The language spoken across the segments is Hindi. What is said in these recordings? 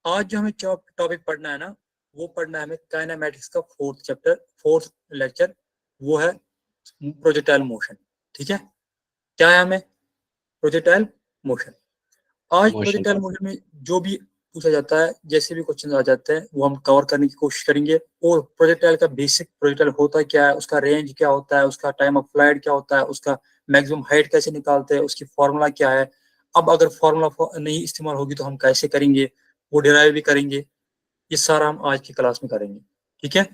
आज जो हमें टॉपिक पढ़ना है ना, वो पढ़ना है हमें काइनेमैटिक्स का फोर्थ चैप्टर, फोर्थ लेक्चर, वो है प्रोजेक्टाइल मोशन। ठीक है, क्या है हमें? Projectile motion. आज प्रोजेक्टाइल मोशन में जो भी पूछा जाता है, जैसे भी क्वेश्चन आ जाते हैं, वो हम कवर करने की कोशिश करेंगे। और प्रोजेक्टाइल का बेसिक, प्रोजेक्टाइल होता क्या है, उसका रेंज क्या होता है, उसका टाइम ऑफ फ्लाइट क्या होता है, उसका मैक्सिमम हाइट कैसे निकालते हैं, उसकी फॉर्मूला क्या है। अब अगर फॉर्मूला नहीं इस्तेमाल होगी तो हम कैसे करेंगे, वो डिराइव भी करेंगे। ये सारा हम आज की क्लास में करेंगे। ठीक है,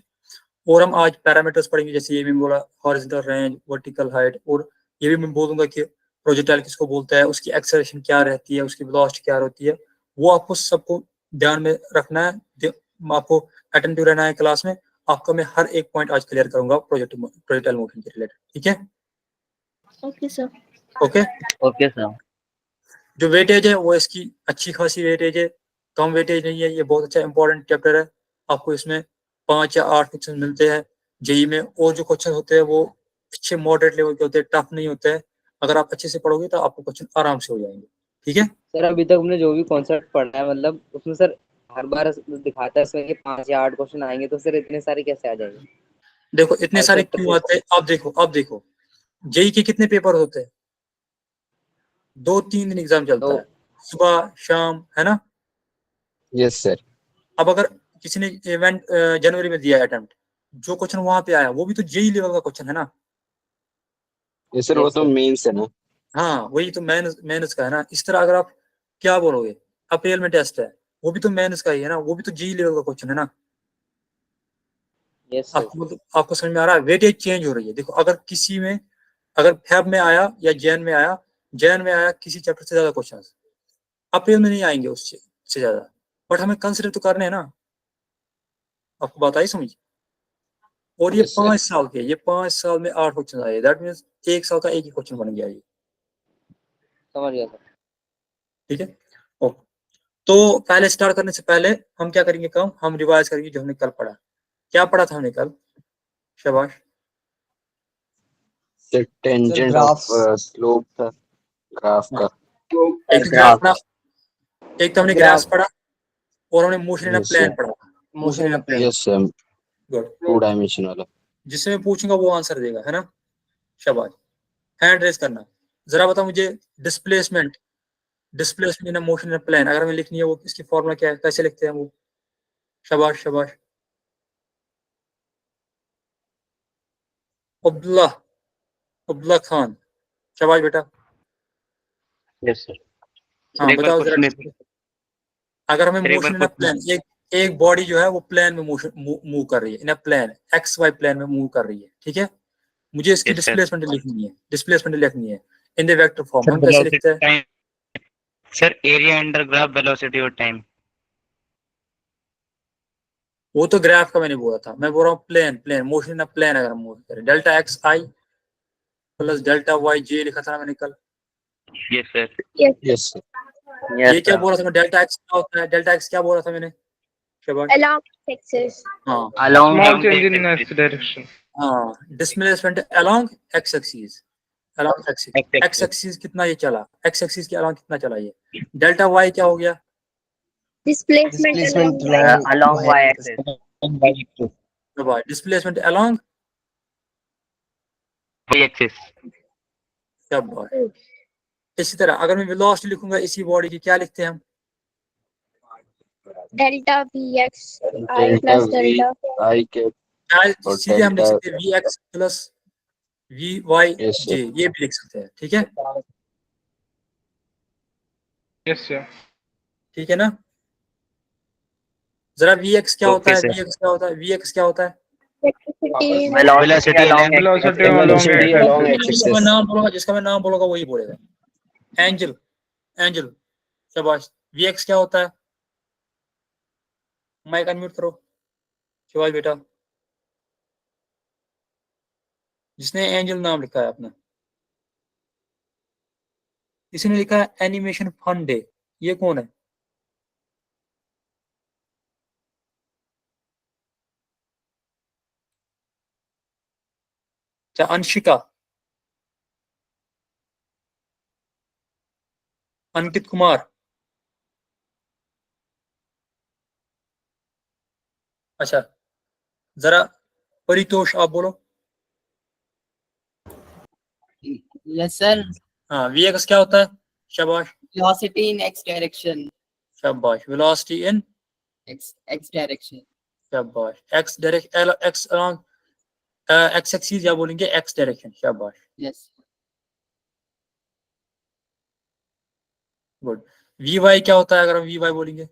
और हम आज पैरामीटर्स पढ़ेंगे, जैसे ये भी बोला हॉरिजॉन्टल रेंज, वर्टिकल हाइट, और ये भी मैं बोलूंगा कि प्रोजेक्टाइल किसको बोलता है, उसकी एक्सेलरेशन क्या रहती है, उसकी वेलोसिटी क्या होती है। वो आपको सबको ध्यान में रखना है, आपको अटेंटिव रहना है क्लास में। आपको मैं हर एक पॉइंट आज क्लियर करूंगा प्रोजेक्टाइल मोशन के रिलेटेड। ठीक है, ओके सर। Okay sir. जो वेटेज है वो इसकी अच्छी खासी वेटेज है, कम वेटेज नहीं है। ये बहुत अच्छा इंपॉर्टेंट चैप्टर है। आपको इसमें 5 या 8 क्वेश्चन मिलते हैं जेई में, और जो क्वेश्चन होते हैं वो अच्छे मॉडरेट लेवल के होते हैं, टफ नहीं होते हैं। अगर आप अच्छे से पढ़ोगे तो आपको क्वेश्चन आराम से हो जाएंगे। ठीक है सर, अभी तक हमने जो भी कॉन्सेप्ट पढ़ा है, मतलब उसमें सर हर बार दिखाता है इसमें कि 5 या 8 क्वेश्चन आएंगे, तो सर इतने सारे कैसे आ जाएंगे? देखो इतने हर सारे चैप्टर क्यों से आते हैं, अब देखो जेई के कितने पेपर होते हैं? 2-3 दिन एग्जाम चलता है, सुबह शाम, है ना? Yes sir. अब अगर किसी ने इवेंट जनवरी में दिया अटेम्प्ट, जो क्वेश्चन वहां पे आया वो भी तो जेई लेवल का क्वेश्चन है ना। ये सर वो तो मेंस है ना। हाँ, वही तो मेंस का है ना। इस तरह अगर आप क्या बोलोगे, अप्रैल में टेस्ट है, वो भी तो मेंस का ही है ना, वो भी तो जेई लेवल का क्वेश्चन है ना। Yes sir. आपको समझ में आ रहा है? वेटेज चेंज हो रही है। देखो अगर किसी में, अगर फेब में आया या जैन में आया किसी चैप्टर से ज्यादा क्वेश्चन, अप्रैल में नहीं आएंगे उससे ज्यादा, बट हमें कंसिडर तो करने हैं ना। आपको बात आई समझ? और ये Yes, sir. 5 साल के, ये 5 साल में 8 क्वेश्चन आए, दैट मीन्स 1 साल का एक ही क्वेश्चन बन गया ये। समझ गया सर। ठीक है, ओके। तो पहले स्टार्ट करने से पहले हम क्या करेंगे, काम हम रिवाइज करेंगे जो हमने कल पढ़ा। क्या पढ़ा था हमने कल? शाबाश। The tangent of slope था ग्राफ का। एक ग्राफ ना, एक तो हमने ग्राफ पढ़ा, और हमने motion in a Yes, plane sir. पढ़ा। Motion in a plane, Yes, sir. Good. 2 dimension वाला। जिससे मैं पूछूंगा वो आंसर देगा, है ना? शाबाश। हैंड रेस करना। जरा बताओ मुझे, displacement displacement in a motion in a plane अगर हमें लिखनी है, वो इसकी फॉर्मूला क्या है, कैसे लिखते हैं वो? शाबाश शाबाश। अब्दुल्ला, अब्दुल्ला खान, शाबाश बेटा। Yes sir. हाँ बताओ जरा। अगर हमें मोशन इन अ प्लेन, एक बॉडी जो है वो प्लेन में मोशन मूव कर रही है, इन a plane, x Y plane में मूव कर रही है। ठीक है, मुझे इसकी डिस्प्लेसमेंट लिखनी है, डिस्प्लेसमेंट लिखनी है इन द वेक्टर फॉर्म। हम कैसे लिखते हैं sir? Area under graph, velocity और टाइम। वो तो ग्राफ का मैंने बोला था, मैं बोल रहा हूँ plane, plane motion in a plane. अगर हम मूव करें, delta x i plus delta y j लिखा था ना मैंने कल। Yes sir. Yes, sir. ये क्या बोला था मैं, डेल्टा एक्स क्या होता है? डेल्टा एक्स क्या बोला था मैंने? शाबाश। Along axis. हाँ Small change in x direction. हाँ, displacement along x axis, along x axis कितना ये चला, एक्स एक्सिस के अलोंग कितना चला ये। डेल्टा वाई क्या हो गया? Displacement along y axis. Displacement along Y axis. इसी तरह अगर मैं वेलोसिटी लिखूंगा इसी बॉडी की, क्या लिखते हैं हम? delta vx I Delta plus V delta I के और सीधे हम लिख delta सकते हैं v x plus v y Yes, j, sir. ये भी लिख सकते हैं। ठीक है, Yes sir. ठीक है ना? जरा वी एक्स क्या होता Okay है, sir. वी एक्स क्या होता है, वी एक्स क्या होता है? electricity Velocity along Velocity along जिसका मैं axis. नाम बोलूंगा, वही बोलेगा। एंजल, एंजल, शाबाश। वी एक्स क्या होता है? माइक अनम्यूट करो, शाबाश बेटा। जिसने एंजल नाम लिखा है अपना, इसने लिखा है एनिमेशन फन डे, ये कौन है? अच्छा, अंशिका, अंकित कुमार, अच्छा, जरा परितोष आप बोलो। Yes, sir. हाँ, Vx क्या होता है? शाबाश Velocity in x direction. शाबाश, वेलोसिटी इन X direction. शाबाश, x direction, x along x axis या बोलेंगे x डायरेक्शन। शाबाश, Yes. गुड। Vy क्या होता है अगर हम Vy बोलेंगे?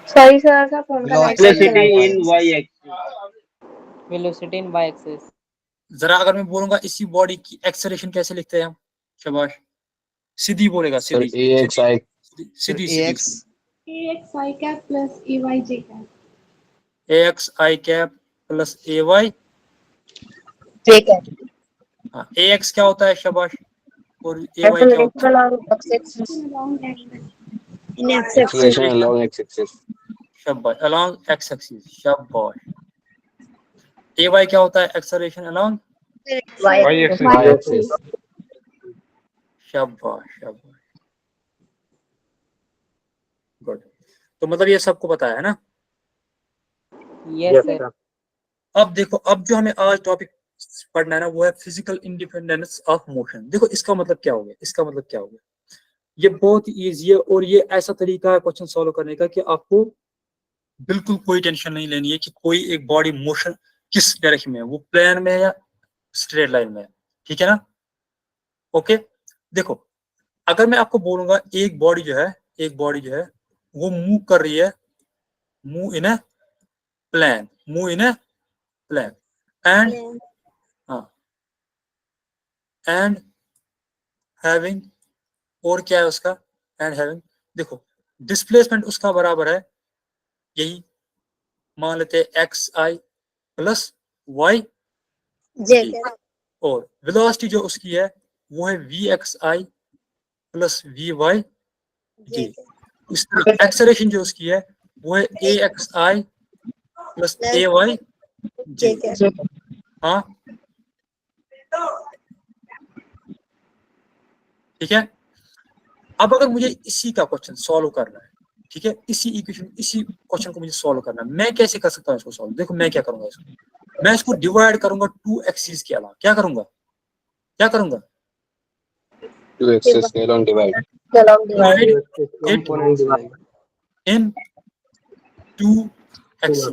सॉरी सर का फोन का नेटवर्क चला गया। Velocity in y axis. जरा अगर मैं बोलूंगा इसी बॉडी की एक्सेलरेशन कैसे लिखते हैं हम? शाबाश, सीधी बोलेगा, सर सीधी AXI सीधी AX AXI cap plus AYJ cap. AXI cap plus AY J cap. हाँ, AX क्या होता है? शाबाश, और AY क्या होता है? along x-axis. In x-axis. acceleration along x-axis शाबाश, along x axis। शाबाश, AY क्या होता है? एक्सेलरेशन along y-axis शाबाश शाबाश, गुड। तो मतलब ये सबको पता है ना? Yes sir. अब देखो, अब जो हमें आज टॉपिक पढ़ना है ना, वो है फिजिकल इंडिपेंडेंस ऑफ मोशन। देखो इसका मतलब क्या हो गया, इसका मतलब क्या हो गया? ये बहुत इजी है और ये ऐसा तरीका है क्वेश्चन सॉल्व करने का कि आपको बिल्कुल कोई टेंशन नहीं लेनी है कि कोई एक बॉडी मोशन किस डायरेक्शन में है, वो प्लेन में है या स्ट्रेट लाइन में है। ठीक है ना? ओके, देखो अगर मैं आपको बोलूंगा एक बॉडी जो है वो मूव कर रही है, move in a plane, move in a plane and and having, और क्या है उसका? एंड हैविंग, देखो डिस्प्लेसमेंट उसका बराबर है यही, मान लेते हैं XI plus y J cap. और वेलोसिटी जो उसकी है वो है VXI plus VY J J। cap. इस तरह एक्सेलरेशन जो उसकी है वो है AXI plus AY J J। cap. हाँ ठीक है। अब अगर मुझे इसी का क्वेश्चन सॉल्व करना है, ठीक है, इसी इक्वेशन, इसी क्वेश्चन को मुझे सॉल्व करना है, मैं कैसे कर सकता हूँ इसको सॉल्व? देखो मैं क्या करूंगा, इसको मैं इसको डिवाइड करूंगा 2 एक्सिस के अलावा। क्या करूंगा? क्या करूंगा? 2 axis के along divide divide it components like in 2 axis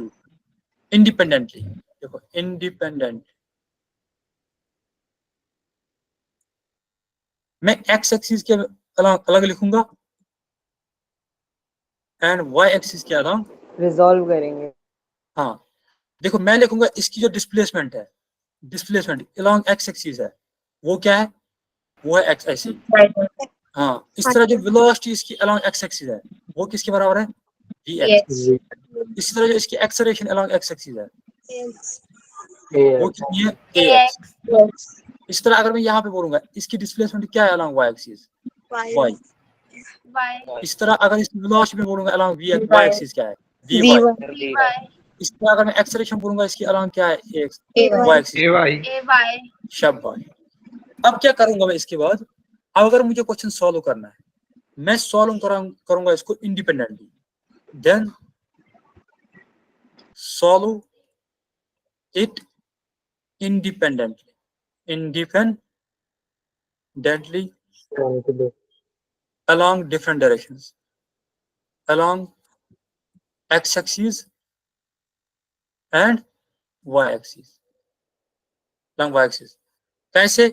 independently. देखो इंडिपेंडेंट, मैं x एक्सिस के अलग अलग लिखूंगा एंड y एक्सिस के अलग रिजॉल्व करेंगे। हाँ, देखो मैं लिखूंगा इसकी जो डिस्प्लेसमेंट है, डिस्प्लेसमेंट अलॉन्ग x एक्सिस है, वो क्या है? वो है x ऐसी। हाँ, इस तरह जो वेलोसिटी इसकी अलॉन्ग x एक्सिस है वो किसके बराबर है? Vx। इसी तरह जो इसकी एक्सेलरेशन अलॉन्ग x एक्सिस है वो कितनी है? Ax। इस तरह अगर मैं यहाँ पे बोलूंगा इसकी डिस्प्लेसमेंट क्या है अलॉन्ग y एक्सिस? Y। इस तरह अगर इसकी वेलोसिटी में बोलूंगा अलॉन्ग y एक्सिस क्या है? Vy। इस तरह अगर मैं एक्सेलरेशन बोलूंगा इसकी अलॉन्ग क्या है? Ax, y axis. शाबाश। अब क्या करूंगा मैं इसके बाद? अब अगर मुझे क्वेश्चन सॉल्व करना है, मैं सॉल्व करूंगा इसको independently, then solve it independently along different directions, along x-axis and y-axis, along y-axis। कैसे?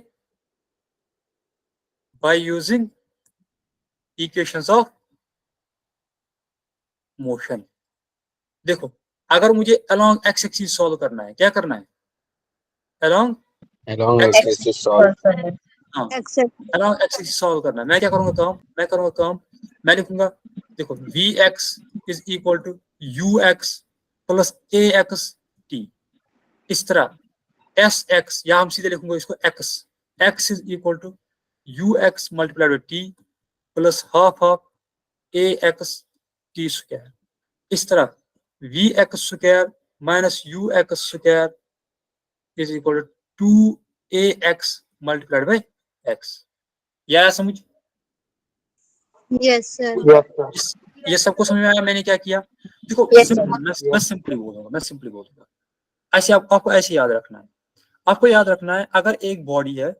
by using equations of motion। देखो अगर मुझे along x-axis सॉल्व करना है, क्या करना है? along x-axis solve हाँ, along x-axis सॉल्व करना है। मैं क्या करूंगा काम? मैं लिखूंगा, देखो Vx is equal to Ux plus AXT। इस तरह SX, या हम सीधे लिखूंगा इसको x is equal to Ux multiplied by T plus half of AXT square. इस तरह Vx square minus Ux square is equal to 2AX multiplied by x। या समझ? Yes, sir. ये सबको समझ में आया मैंने क्या किया? देखो Yes, sir. मैं सिंपली बोलूंगा, ऐसे आपको ऐसे याद रखना है। आपको याद रखना है अगर एक बॉडी है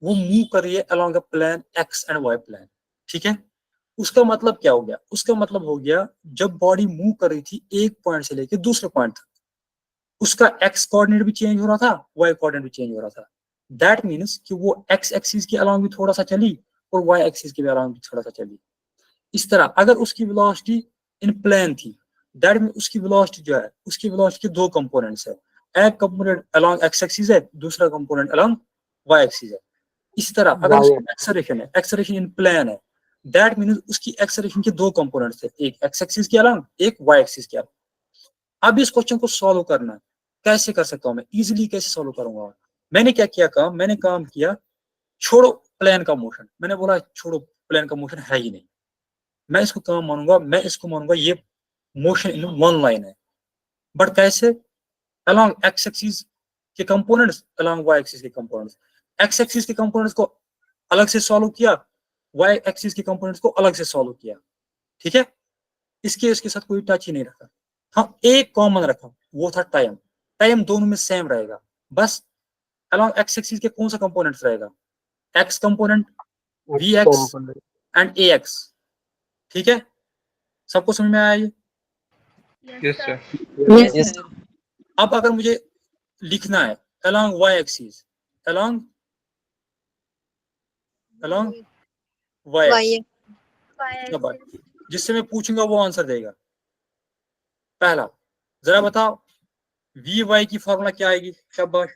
वो मूव कर रही है along a plane x and y plane, ठीक है, उसका मतलब क्या हो गया? उसका मतलब हो गया जब बॉडी मूव कर रही थी एक पॉइंट से लेकर दूसरे पॉइंट तक, उसका एक्स कोऑर्डिनेट भी चेंज हो रहा था, वाई कोऑर्डिनेट भी चेंज हो रहा था। दैट मीन्स कि वो एक्स एक्सिस के अलोंग भी थोड़ा सा चली और वाई एक्सिस के भी अलोंग भी थोड़ा सा चली। इस तरह अगर उसकी वेलोसिटी इन प्लेन थी, दैट मीन उसकी वेलोसिटी जो है, उसकी वेलोसिटी के दो कंपोनेंट्स है, एक कंपोनेंट अलोंग एक्स एक्सिस है, दूसरा कंपोनेंट अलोंग वाई एक्सिस है। इस तरह अगर उसकी एक्सेलरेशन है, एक्सेलरेशन इन प्लेन है, दैट मीन्स उसकी एक्सेलरेशन के दो कंपोनेंट्स है, एक एक्स एक्सिस के अलोंग, एक वाई एक्सिस के अलोंग। अब इस क्वेश्चन को सॉल्व करना है, कैसे कर सकता हूं मैं? इजीली कैसे सॉल्व करूंगा? मैंने क्या किया काम? मैंने काम किया छोड़ो प्लेन का मोशन, मैंने बोला छोड़ो प्लेन का मोशन है ही नहीं, मैं इसको काम मानूंगा, मैं इसको मानूंगा ये मोशन इन वन लाइन है। बट कैसे? अलोंग एक्स एक्सिस के कंपोनेंट्स, अलोंग वाई एक्सिस के कंपोनेंट्स, एक्स एक्सिस के कंपोनेंट्स को अलग से सॉल्व किया, वाई एक्सिस के कंपोनेंट्स को अलग से सॉल्व किया, ठीक है, इसके साथ कोई टच ही नहीं रखा। हाँ एक कॉमन रखा, वो था टाइम। टाइम दोनों में सेम रहेगा, बस अलोंग एक्स एक्सिस के कौन सा कंपोनेंट्स रहेगा? X component, v x and a x, ठीक है, सबको समझ में आया ये? Yes, sir. Yes, sir. अब अगर मुझे लिखना है along y axis, along y axis, जिससे मैं पूछूंगा वो आंसर देगा। पहला जरा बताओ वी वाई की फॉर्मूला क्या आएगी? शाबाश,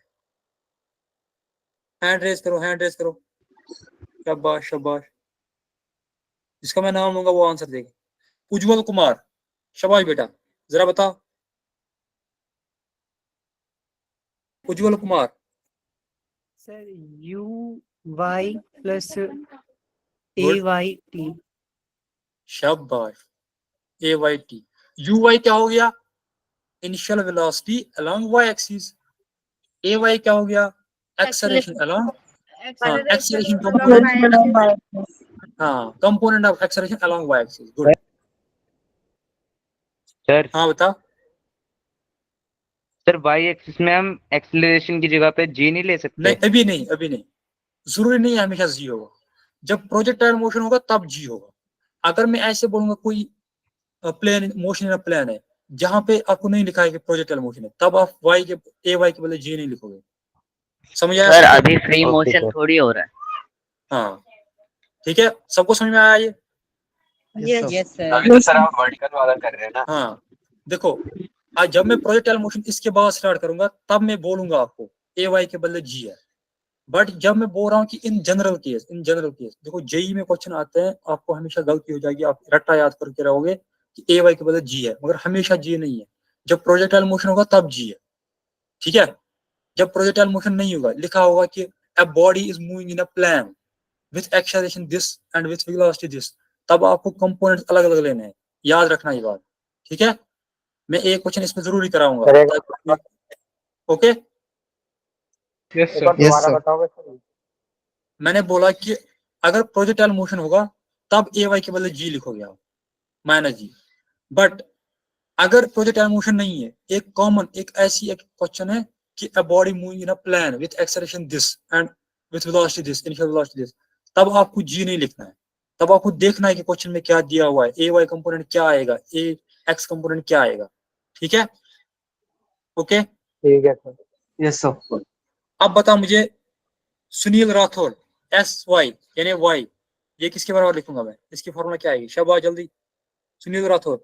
हैंड रेज करो, हैंड रेज करो, शाबाश शाबाश, जिसका मैं नाम लूंगा वो आंसर देगा। उज्जवल कुमार, शाबाश बेटा, जरा बताओ Ujjwal Kumar. Sir u y plus a good, y t. शाबाश, a y t. U y क्या हो गया? Initial velocity along y axis. A y क्या हो गया? एक्सेलरेशन अलोंग, हाँ एक्सेलरेशन कंपोनेंट, हाँ component of acceleration along y axis. Good, sir हाँ बता। सर वाई एक्सिस में हम एक्सीलरेशन की जगह पे जी नहीं ले सकते? नहीं अभी नहीं, अभी नहीं, जरूरी नहीं है हमेशा जी होगा। जब प्रोजेक्टाइल मोशन होगा तब जी होगा। अगर मैं ऐसे बोलूंगा कोई प्लेन मोशन इन प्लेन है जहां पे आपको नहीं लिखा है कि प्रोजेक्टाइल मोशन है, तब आप वाई के ए वाई के बदले जी नहीं लिखोगे। समझ आया सर सबको? अभी फ्री मोशन थोड़ी हो रहा है। हाँ ठीक है, सबको समझ में आया ये? Yes, sir. अभी तो सर आप वर्टिकल वाला कर रहे हैं ना? हाँ देखो, आज जब मैं प्रोजेक्टाइल मोशन इसके बाद स्टार्ट करूंगा तब मैं बोलूंगा आपको ए वाई के बदले जी है। बट जब मैं बोल रहा हूँ कि इन जनरल केस, देखो जेई में क्वेश्चन आते हैं, आपको हमेशा गलती हो जाएगी, आप रट्टा याद करके रहोगे कि ए वाई के बदले जी है, मगर हमेशा जी नहीं है। जब प्रोजेक्टाइल मोशन होगा तब जी है, ठीक है। जब प्रोजेक्टाइल मोशन नहीं होगा, लिखा होगा कि a body is moving in a plane with acceleration this and with velocity this, तब आपको कंपोनेंट्स अलग अलग लेने हैं, याद रखना ये बात, ठीक है। मैं एक क्वेश्चन इसमें जरूरी कराऊंगा, ओके। Yes, sir. दोबारा बताओगे सर? मैंने बोला कि अगर प्रोजेक्टाइल मोशन होगा तब ए वाई के बदले जी लिखोगे आप, माइनस जी। बट अगर प्रोजेक्टाइल मोशन नहीं है, एक कॉमन एक ऐसी एक क्वेश्चन है कि a body moving in a plane with acceleration this and with velocity this, initial velocity this, तब आपको जी नहीं लिखना है। तब आपको देखना है कि क्वेश्चन में क्या दिया हुआ है, ए वाई कंपोनेंट क्या आएगा, ए एक्स कंपोनेंट क्या आएगा, ठीक है, ओके। ठीक है सर। Yes sir. अब बता मुझे सुनील राठौर, एस वाई यानी वाई, ये किसके बराबर लिखूंगा मैं? इसकी फॉर्मूला क्या आएगी? शाबाश जल्दी, सुनील राठौर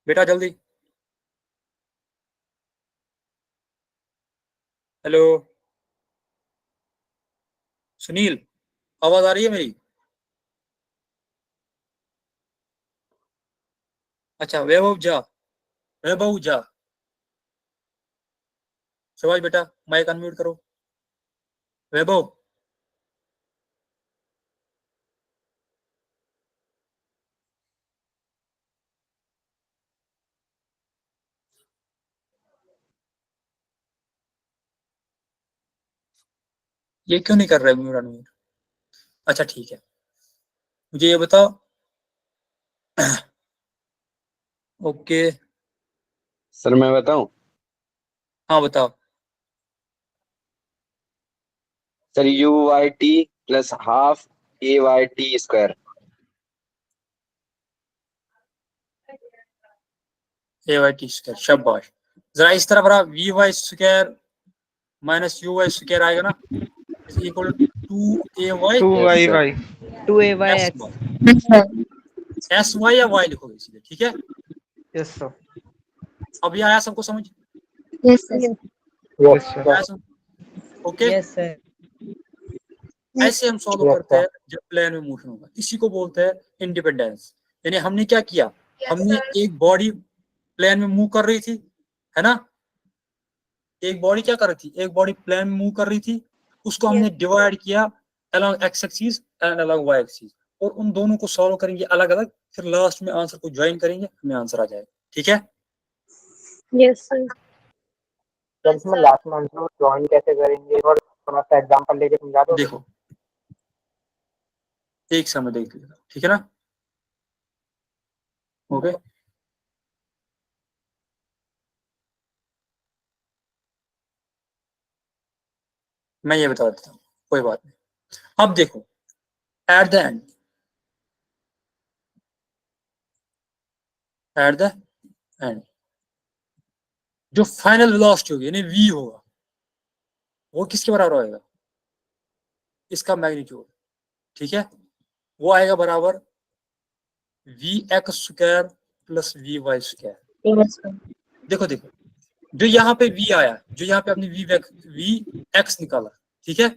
बेटा जल्दी। हेलो सुनील, आवाज आ रही है मेरी? अच्छा वैभव झा, शाबाश बेटा, माइक अनम्यूट करो। वैभव, ये क्यों नहीं कर रहे म्यूट अनम्यूट? अच्छा ठीक है, मुझे ये बताओ ओके, सर मैं बताऊं? हाँ बताओ। Sir u y t plus half a y t square. A y t square, शाबाश। जरा इस तरफ रहा, v y square minus u y square आएगा ना, is equal to a y 2y 2ay s x। Y. S y या वाई लिखोगे सीधे, ठीक है। yes sir अब ये आया सबको समझ? Yes, sir. yes sir आया समझ? Okay, yes sir. ऐसे हम सॉल्व करते हैं जब प्लेन में मोशन होगा। इसी को बोलते हैं इंडिपेंडेंस। यानी हमने क्या किया, हमने एक बॉडी प्लेन में मूव कर रही थी, है ना, एक बॉडी क्या कर रही थी, एक बॉडी प्लेन में मूव कर रही थी, उसको हमने डिवाइड किया along x axis and along y axis, और उन दोनों को सॉल्व करेंगे अलग अलग, फिर लास्ट में आंसर को ज्वाइन करेंगे, हमें आंसर आ जाएगा, ठीक है। Yes, sir. सर इसमें लास्ट में आंसर ज्वाइन कैसे करेंगे और थोड़ा सा एग्जांपल लेके समझा दो। देखो एक समय देख लीजिए, ठीक है ना। ओके, मैं ये बता देता हूँ, कोई बात नहीं। अब देखो, at the end, at the end जो फाइनल वेलोसिटी होगी यानी v होगा, वो किसके बराबर होएगा, इसका मैग्नीट्यूड, ठीक है। वो आएगा बराबर v x square plus v y square. Yes, sir. देखो देखो, जो यहाँ पे v आया, जो यहाँ पे अपने वी एक्स निकाला, ठीक है,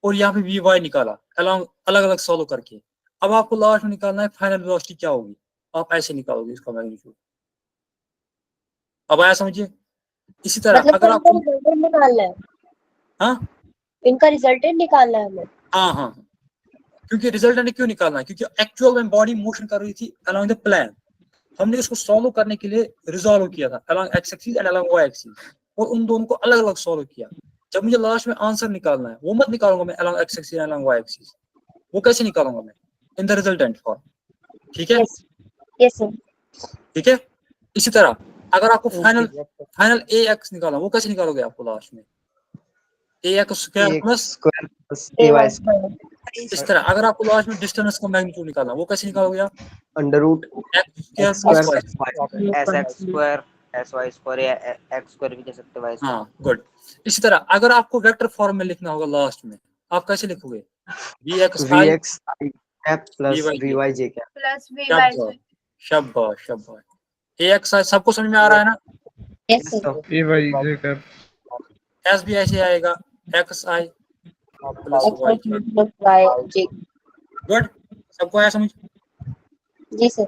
और यहाँ पे वी वाई निकाला अलग अलग सॉल्व करके, अब आपको लास्ट में निकालना है फाइनल वेलोसिटी क्या होगी, आप ऐसे निकालोगे इसका मैग्नीट्यूड। अब आया समझिए। इसी तरह मतलब अगर इनका आपको, रिजल्टेंट निकालना है। हाँ इनका रिजल्टेंट निकालना है हमें। हाँ, क्योंकि रिजल्टेंट क्यों निकालना है, क्योंकि एक्चुअल में बॉडी मोशन कर रही थी अलोंग द प्लेन, हमने उसको सॉल्व करने के लिए रिजॉल्व किया था along x axis and along y axis, और उन दोनों को अलग अलग सॉल्व किया। जब मुझे लास्ट में आंसर निकालना है, वो मत निकालूंगा मैं along x axis and along y axis, वो कैसे निकालूंगा मैं, इन द रिजल्टेंट फॉर्म, ठीक है। Yes. Yes, sir. ठीक है, इसी तरह अगर आपको फाइनल ए एक्स निकालना, वो कैसे निकालोगे, आपको लास्ट में a x square plus A y square. इस तरह। अगर आपको लास्ट में डिस्टेंस का मैग्नीट्यूड निकालना, वो कैसे निकालोगे आप, under root x square plus y. S x square s y square या एक्स स्क्वायर भी कह सकते हैं, वाई स्क्वायर। हाँ गुड। इसी तरह अगर आपको वेक्टर फॉर्म में लिखना होगा लास्ट में, आप कैसे लिखोगे, v x i cap plus v y j cap. Plus V शाबाश शाबाश शाबाश। ए एक्स आई सबको समझ में आ रहा है ना। Yes, sir. a y j cap s भी ऐसे आएगा, x i plus X y. plus Y J. Good, सबको आया समझ, जी सर।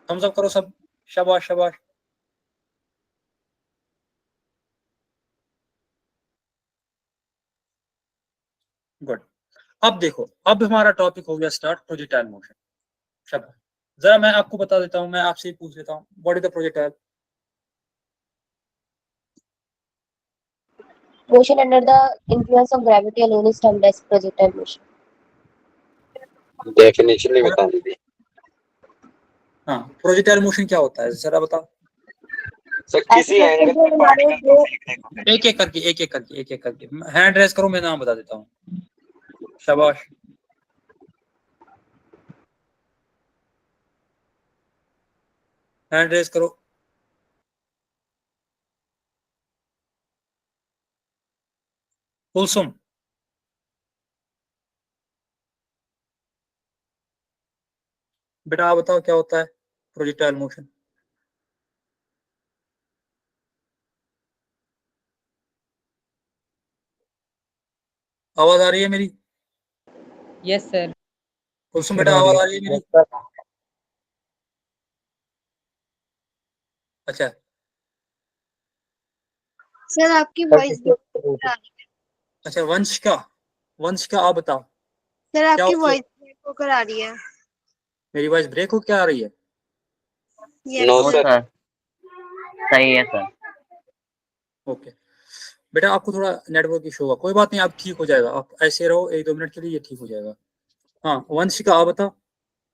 थम्स अप करो सब, शाबाश शाबाश। गुड। अब देखो, अब हमारा टॉपिक हो गया स्टार्ट, प्रोजेक्टाइल मोशन। शाबाश। जरा मैं आपको बता देता हूँ, मैं आपसे ही पूछ लेता हूँ, what is the projectile. Motion under the influence of gravity alone is termed as projectile motion. Definition नहीं बता दीजिए। हाँ, प्रोजेक्टाइल मोशन क्या होता है जरा बताओ। सर किसी एंगल पे पार्टिकल को फेंकने को। एक एक करके हैंड रेस करो, मैं नाम बता देता हूँ। शाबाश, हैंड रेस करो। कुलसुम, बेटा आप बताओ क्या होता है प्रोजेक्टाइल मोशन। आवाज आ रही है मेरी? Yes sir. कुलसुम बेटा आवाज आ रही है मेरी? अच्छा, सर आपकी वॉइस अच्छा वंश का आप बताओ। सर क्या आपकी होता है? वॉइस ब्रेक होकर आ रही है। मेरी वॉइस ब्रेक हो क्या आ रही है? No no sir. सर, सही है सर। ओके बेटा, आपको थोड़ा नेटवर्क इशू होगा, कोई बात नहीं, आप ठीक हो जाएगा, आप ऐसे रहो 1-2 मिनट के लिए, ये ठीक हो जाएगा। हाँ वंशिका आप बताओ।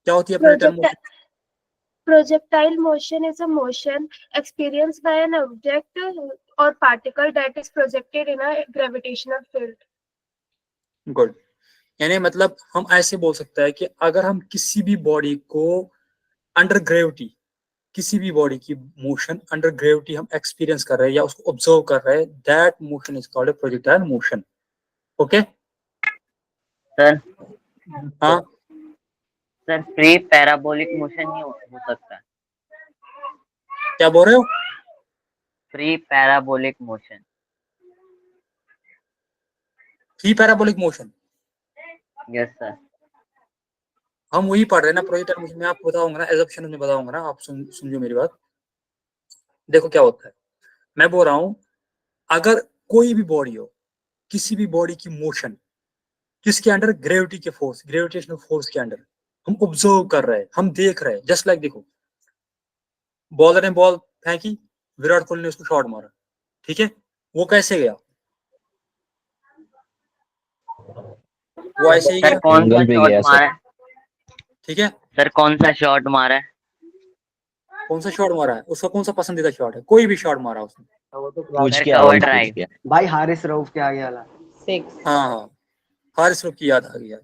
क्या होती है projectile motion? Projectile motion is a motion experienced by an object or particle that is projected in a gravitational field. Good. यानी मतलब हम ऐसे बोल सकते हैं कि अगर हम किसी भी बॉडी को अंडर ग्रेविटी, किसी भी बॉडी की मोशन अंडर ग्रेविटी हम एक्सपीरियंस कर रहे हैं या उसको ऑब्जर्व कर रहे हैं, that motion is called a projectile motion. Okay sir हाँ सर फ्री पैराबोलिक मोशन ही हो सकता है। क्या बोल रहे हो? Free parabolic motion. Free parabolic motion, yes sir. हम वही पढ़ रहे हैं ना प्रोजेक्टाइल मोशन। मैं आपको बताऊंगा ना, एजम्पशन में बताऊंगा ना, आप सुनिए मेरी बात। देखो क्या होता है, मैं बोल रहा हूं अगर कोई भी बॉडी हो, किसी भी बॉडी की मोशन किसके अंडर, ग्रेविटी के फोर्स, ग्रेविटेशनल फोर्स के अंडर हम ऑब्जर्व कर रहे हैं, हम देख रहे हैं। जस्ट लाइक देखो, बॉलर ने बॉल फेंकी, विराट कोहली ने उसको शॉट मारा, ठीक है, वो कैसे गया? वो ऐसे ही सर गया, कौन सा भी शॉट गया मारा है? ठीक है। सर कौन सा शॉट मारा है? कौन सा शॉट मारा है, उसका कौन सा पसंदीदा शॉट है? कोई भी शॉट मारा उसने। पूछ सर के कवर आवाज ड्राइव। पूछ के। भाई हारिस रऊफ के आगे वाला 6. हाँ हारिस रऊफ की याद आ गई,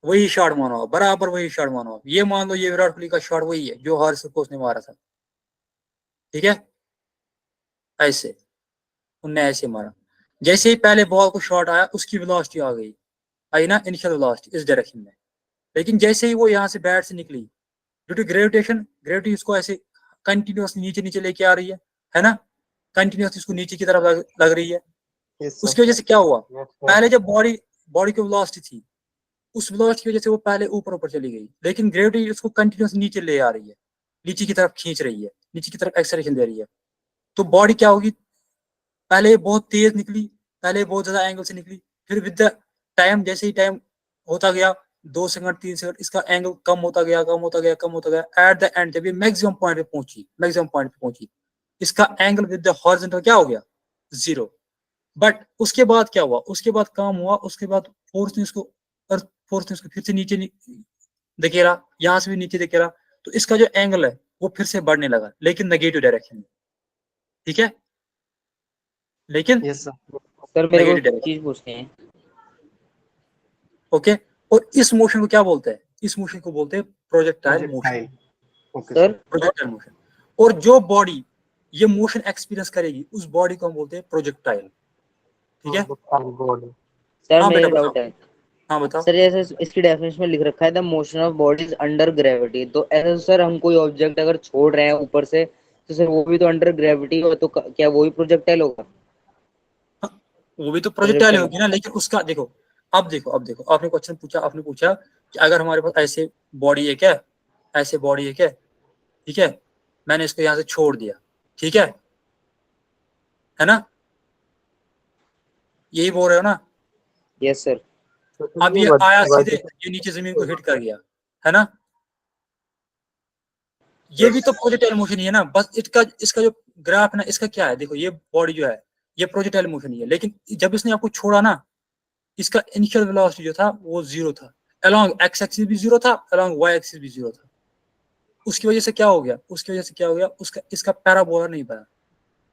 वही शॉट माना हो, बराबर वही शॉट माना हो। ये मान लो ये विराट कोहली का शॉट वही है जो हारिस रऊफ को उसने मारा था, ठीक है। ऐसे उनने ऐसे मारा, जैसे ही पहले बॉल को शॉट आया उसकी वेलोसिटी आ गई, आई ना, इनिशियल वेलोसिटी इस डायरेक्शन में। लेकिन जैसे ही वो यहाँ से बैट से निकली, ड्यू टू ग्रेविटेशन, ग्रेविटी उसको ऐसे कंटिन्यूअसली नीचे नीचे लेके आ रही है ना, कंटिन्यूअसली उसको नीचे की तरफ लग रही है। उसकी वजह से क्या हुआ, पहले जब बॉडी की वेलोसिटी थी, उस वेलोसिटी की वजह से वो पहले ऊपर ऊपर चली गई, लेकिन ग्रेविटी उसको कंटिन्यूअसली नीचे ले आ रही है, नीचे की तरफ खींच रही है, नीचे की तरफ एक्सेलरेशन दे रही है। तो बॉडी क्या होगी, पहले बहुत तेज निकली, पहले बहुत ज्यादा एंगल से निकली, फिर विद द टाइम, जैसे ही टाइम होता गया, 2 सेकंड 3 सेकंड, इसका एंगल कम होता गया, कम होता गया, कम होता गया। एट द एंड जब ये मैक्सिमम पॉइंट पे पहुंची, इसका एंगल विद द हॉरिजॉन्टल क्या हो गया, 0। बट उसके बाद क्या हुआ, उसके बाद काम हुआ, उसके बाद फोर्स ने उसको फिर से नीचे धकेला, यहाँ से भी नीचे धकेला, तो इसका जो एंगल है वो फिर से बढ़ने लगा, लेकिन नेगेटिव डायरेक्शन में, ठीक है, लेकिन यस सर। सर मेरे को Negative एक चीज पूछनी है। ओके। और इस मोशन को क्या बोलते हैं, इस मोशन को बोलते हैं projectile motion, okay sir projectile motion. और जो बॉडी ये मोशन एक्सपीरियंस करेगी उस बॉडी को हम बोलते हैं प्रोजेक्टाइल, ठीक है। सर हाँ मेरा बेटा डाउट है हाँ बताओ। सर, जैसे इसकी डेफिनेशन में लिख रखा है the motion of bodies under gravity, तो ऐसे सर हम कोई ऑब्जेक्ट अगर छोड़ रहे हैं ऊपर से, तो सर वो भी तो अंडर ग्रेविटी हो, तो क्या वो भी प्रोजेक्टाइल होगा? वो भी तो प्रोजेक्टाइल होगी ना, लेकिन उसका देखो, अब देखो आपने क्वेश्चन पूछा, आपने पूछा कि अगर हमारे पास ऐसे बॉडी है क्या, ऐसे बॉडी है क्या, ठीक है, मैंने इसको यहाँ से छोड़ दिया, ठीक है ना, यही बोल रहे हो ना। Yes sir. अब ये आया सीधे, ये नीचे जमीन को हिट कर गया, है ना, ये भी तो प्रोजेक्टाइल मोशन ही है ना। बस इसका जो ग्राफ है ना, इसका क्या है, देखो ये बॉडी जो है ये प्रोजेक्टाइल मोशन ही है, लेकिन जब इसने आपको छोड़ा ना, इसका इनिशियल वेलोसिटी जो था वो 0 था, अलोंग एक्स एक्सिस भी 0 था, अलोंग वाई एक्सिस भी 0 था। उसकी वजह से क्या हो गया, उसका इसका पैराबोला नहीं बना,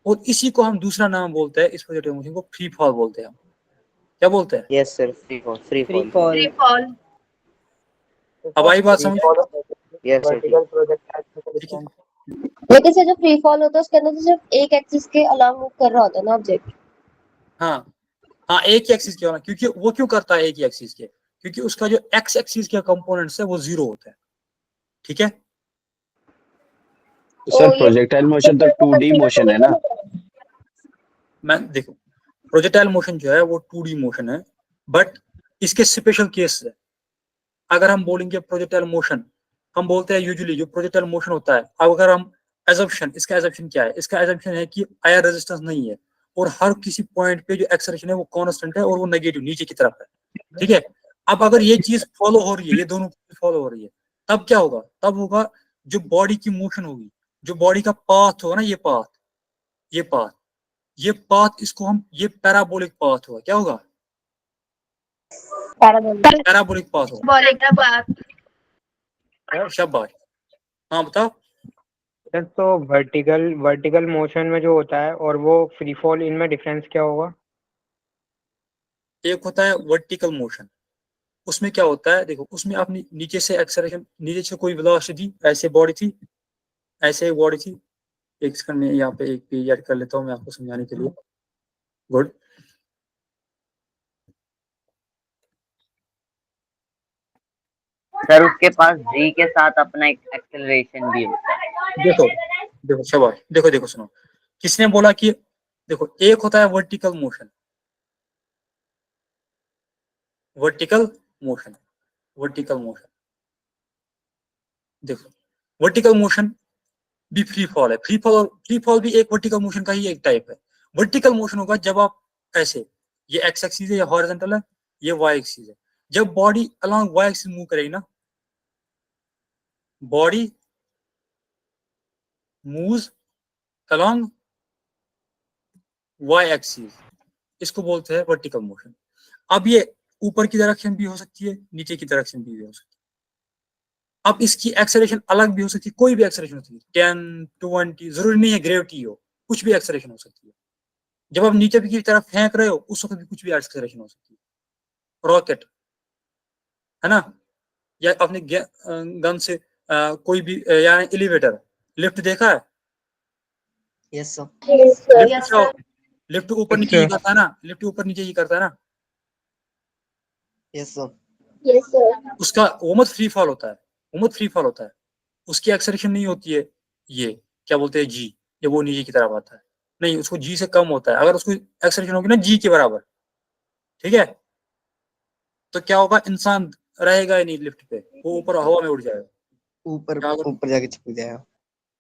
और इसी को हम दूसरा नाम बोलते हैं, इस प्रोजेक्टाइल मोशन को फ्री फॉल बोलते हैं। हम क्या बोलते हैं? Yes sir, free fall. Free fall. Free fall. अब आई बात समझ? Yes sir. ठीक है। लेकिन सर जो फ्री फॉल होता है उसके अंदर तो सिर्फ एक एक्सिस के अलांग मूव कर रहा होता है ना ऑब्जेक्ट। हाँ एक ही एक्सिस के होना, क्योंकि वो क्यों करता है एक ही एक्सिस के, क्योंकि उसका जो एक्स एक्सिस के कंपोनेंट्स है वो 0 होता है, ठीक है। सर प्रोजेक्टाइल मोशन तो 2D मोशन है ना। मैं देखो प्रोजेक्टाइल मोशन जो है वो 2D मोशन है, बट इसके स्पेशल केस है। अगर हम बोलेंगे प्रोजेक्टाइल मोशन, हम बोलते हैं यूजुअली जो प्रोजेक्टाइल मोशन होता है, अब अगर हम एजम्पशन, इसका एजम्पशन क्या है, इसका एजम्पशन है कि एयर रेजिस्टेंस नहीं है, और हर किसी पॉइंट पे जो एक्सेलरेशन है वो कांस्टेंट है, और वो नेगेटिव नीचे की तरफ है, ठीक है। अब अगर ये चीज फॉलो हो रही है, ये दोनों फॉलो हो रही है, तब क्या होगा, तब होगा जो बॉडी की मोशन होगी, जो बॉडी का पाथ होगा ना, ये पाथ इसको हम, ये पैराबोलिक पाथ होगा, क्या होगा, पैराबोलिक पाथ होगा। बोले क्या बात? शाबाश, हाँ बताओ। सर तो वर्टिकल मोशन में जो होता है और वो फ्री फॉल, इनमें डिफरेंस क्या होगा? एक होता है वर्टिकल मोशन, उसमें क्या होता है देखो, उसमें आपने नीचे से एक्सेलरेशन, नीचे से कोई वेलोसिटी ऐसे बॉडी थी, ऐसे बॉडी थी। एक सेकंड में यहाँ पे एक पेज ऐड कर लेता हूँ मैं आपको समझाने के लिए। गुड। सर उसके पास जी के साथ अपना एक एक्सेलरेशन भी होता है। देखो देखो शाबाश, देखो देखो सुनो, किसने बोला कि देखो एक होता है vertical motion, vertical motion, vertical motion, देखो वर्टिकल मोशन भी फ्री फॉल है, फ्री फॉल भी एक वर्टिकल मोशन का ही एक टाइप है। वर्टिकल मोशन होगा जब आप ऐसे, ये एक्स एक्सिस है, ये हॉरिजॉन्टल है, ये वाई एक्सिस है, जब body along y axis move करेगी ना, body moves along y axis, इसको बोलते हैं वर्टिकल मोशन। अब ये ऊपर की डायरेक्शन भी हो सकती है, नीचे की डायरेक्शन भी हो सकती है। अब इसकी एक्सेलरेशन अलग भी हो सकती है, कोई भी एक्सेलरेशन हो सकती है, 10 20, जरूरी नहीं है ग्रेविटी हो, कुछ भी एक्सेलरेशन हो सकती है। जब आप नीचे की तरफ फेंक रहे हो उस वक्त भी कुछ भी एक्सेलरेशन हो सकती है। रॉकेट है ना, या अपने गन से कोई भी या एलिवेटर, लिफ्ट देखा है? Yes sir. लिफ्ट क्या, लिफ्ट ऊपर नीचे ही करता है ना, लिफ्ट ऊपर नीचे ही करता है ना, यस सर। उसका वो मत फ्री फॉल होता है, वो मत फ्री फॉल होता है, उसकी एक्सेलरेशन नहीं होती है, ये क्या बोलते हैं जी, जब वो नीचे की तरफ आता है, नहीं उसको जी से कम होता है। अगर उसको एक्सेलरेशन होगी ना जी के बराबर, ठीक है, तो क्या होगा, इंसान रहेगा ही नहीं लिफ्ट पे, वो ऊपर हवा में उड़ जाएगा, ऊपर जाके चिपक जाएगा।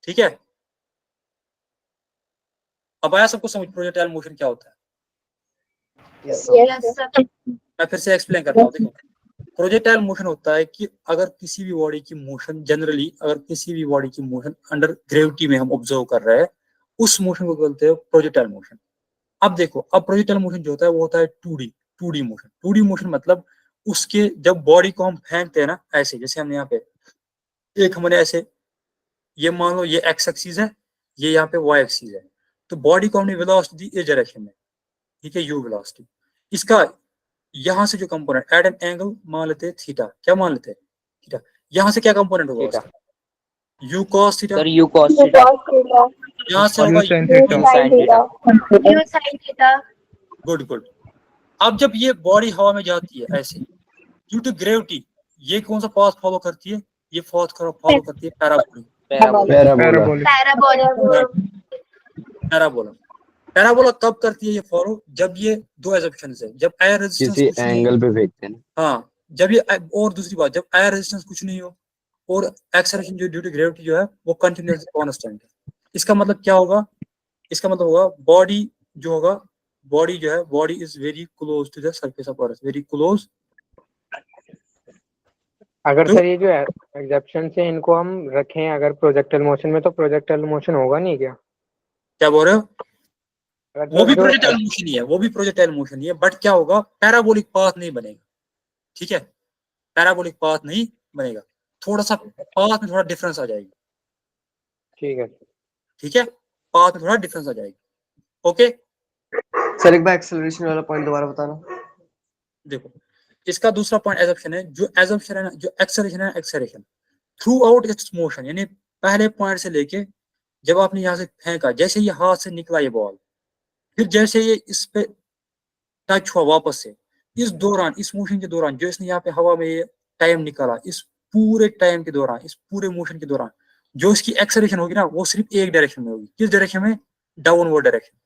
ठीक है। अब आया सबको समझ प्रोजेक्टाइल मोशन क्या होता है? Yes sir. मैं फिर से एक्सप्लेन करता हूँ। देखो प्रोजेक्टाइल मोशन होता है कि अगर किसी भी बॉडी की मोशन, जनरली अगर किसी भी बॉडी की मोशन अंडर ग्रेविटी में हम ऑब्जर्व कर रहे हैं, उस मोशन को बोलते हैं प्रोजेक्टाइल मोशन। अब देखो, अब प्रोजेक्टाइल मोशन जो होता है वो होता है 2D मोशन। 2D मोशन मतलब उसके जब बॉडी को हम फेंकते हैं ना, ऐसे जैसे हमने यहाँ पे एक हमने ऐसे, ये मान लो ये एक्स एक्सिस है, ये यहाँ पे वाई एक्सिस है, तो बॉडी को हमने वेलोसिटी दी इस डायरेक्शन में, ठीक है, यू वेलोसिटी। इसका यहाँ से जो कंपोनेंट एट एन एंगल मान लेते हैं थीटा, क्या मान लेते हैं थीटा, यहाँ से क्या कंपोनेंट होगा उसका, you cos theta, sir you cos theta, यहाँ से होगा sin थीटा। Good good. अब जब ये बॉडी हवा में जाती है ऐसे, ड्यू टू ग्रेविटी, ये कौन सा पाथ फॉलो करती है, ये फॉलो करती है पैराबोलिक, पैराबोला। पैराबोला कब करती है ये फॉलो, जब ये दो एजम्पशंस है, जब एयर रेजिस्टेंस किसी कुछ नहीं, एंगल पे फेंकते हैं ना। हाँ जब ये, और दूसरी बात, जब एयर रेजिस्टेंस कुछ नहीं हो और एक्सेलरेशन जो ड्यू टू ग्रेविटी जो है वो कंटिन्यूअस कांस्टेंट है। इसका मतलब क्या होगा, इसका मतलब होगा बॉडी जो होगा, बॉडी जो है, body is very close to the surface of earth, very close. अगर सर ये जो एग्जेप्शन से इनको हम रखें अगर प्रोजेक्टाइल मोशन में, तो प्रोजेक्टाइल मोशन होगा नहीं क्या? क्या बोल रहे हो? अगर वो भी जो प्रोजेक्टाइल मोशन ही है, वो भी प्रोजेक्टाइल मोशन ही है, बट क्या होगा, पैराबोलिक पाथ नहीं बनेगा, ठीक है, पैराबोलिक पाथ नहीं बनेगा, थोड़ा सा पाथ में थोड़ा डिफरेंस आ जाएगी, ठीक है, ठीक है, पाथ में थोड़ा डिफरेंस आ जाएगी, ओके। सर एक बार एक्सेलरेशन वाला पॉइंट दोबारा बताना। देखो इसका दूसरा पॉइंट एजम्पशन है, जो एजम्पशन है ना, जो एक्सेलरेशन है, acceleration through out it's motion, यानी पहले पॉइंट से लेके जब आपने यहाँ से फेंका, जैसे ये हाथ से निकला ये बॉल, फिर जैसे ये इस पे टच हुआ वापस से, इस दौरान, इस मोशन के दौरान जो इसने यहाँ पे हवा में ये टाइम निकाला, इस पूरे टाइम के दौरान, इस पूरे मोशन के दौरान जो इसकी एक्सेलरेशन होगी ना, वो सिर्फ एक डायरेक्शन में होगी। किस डायरेक्शन में? डाउनवर्ड डायरेक्शन,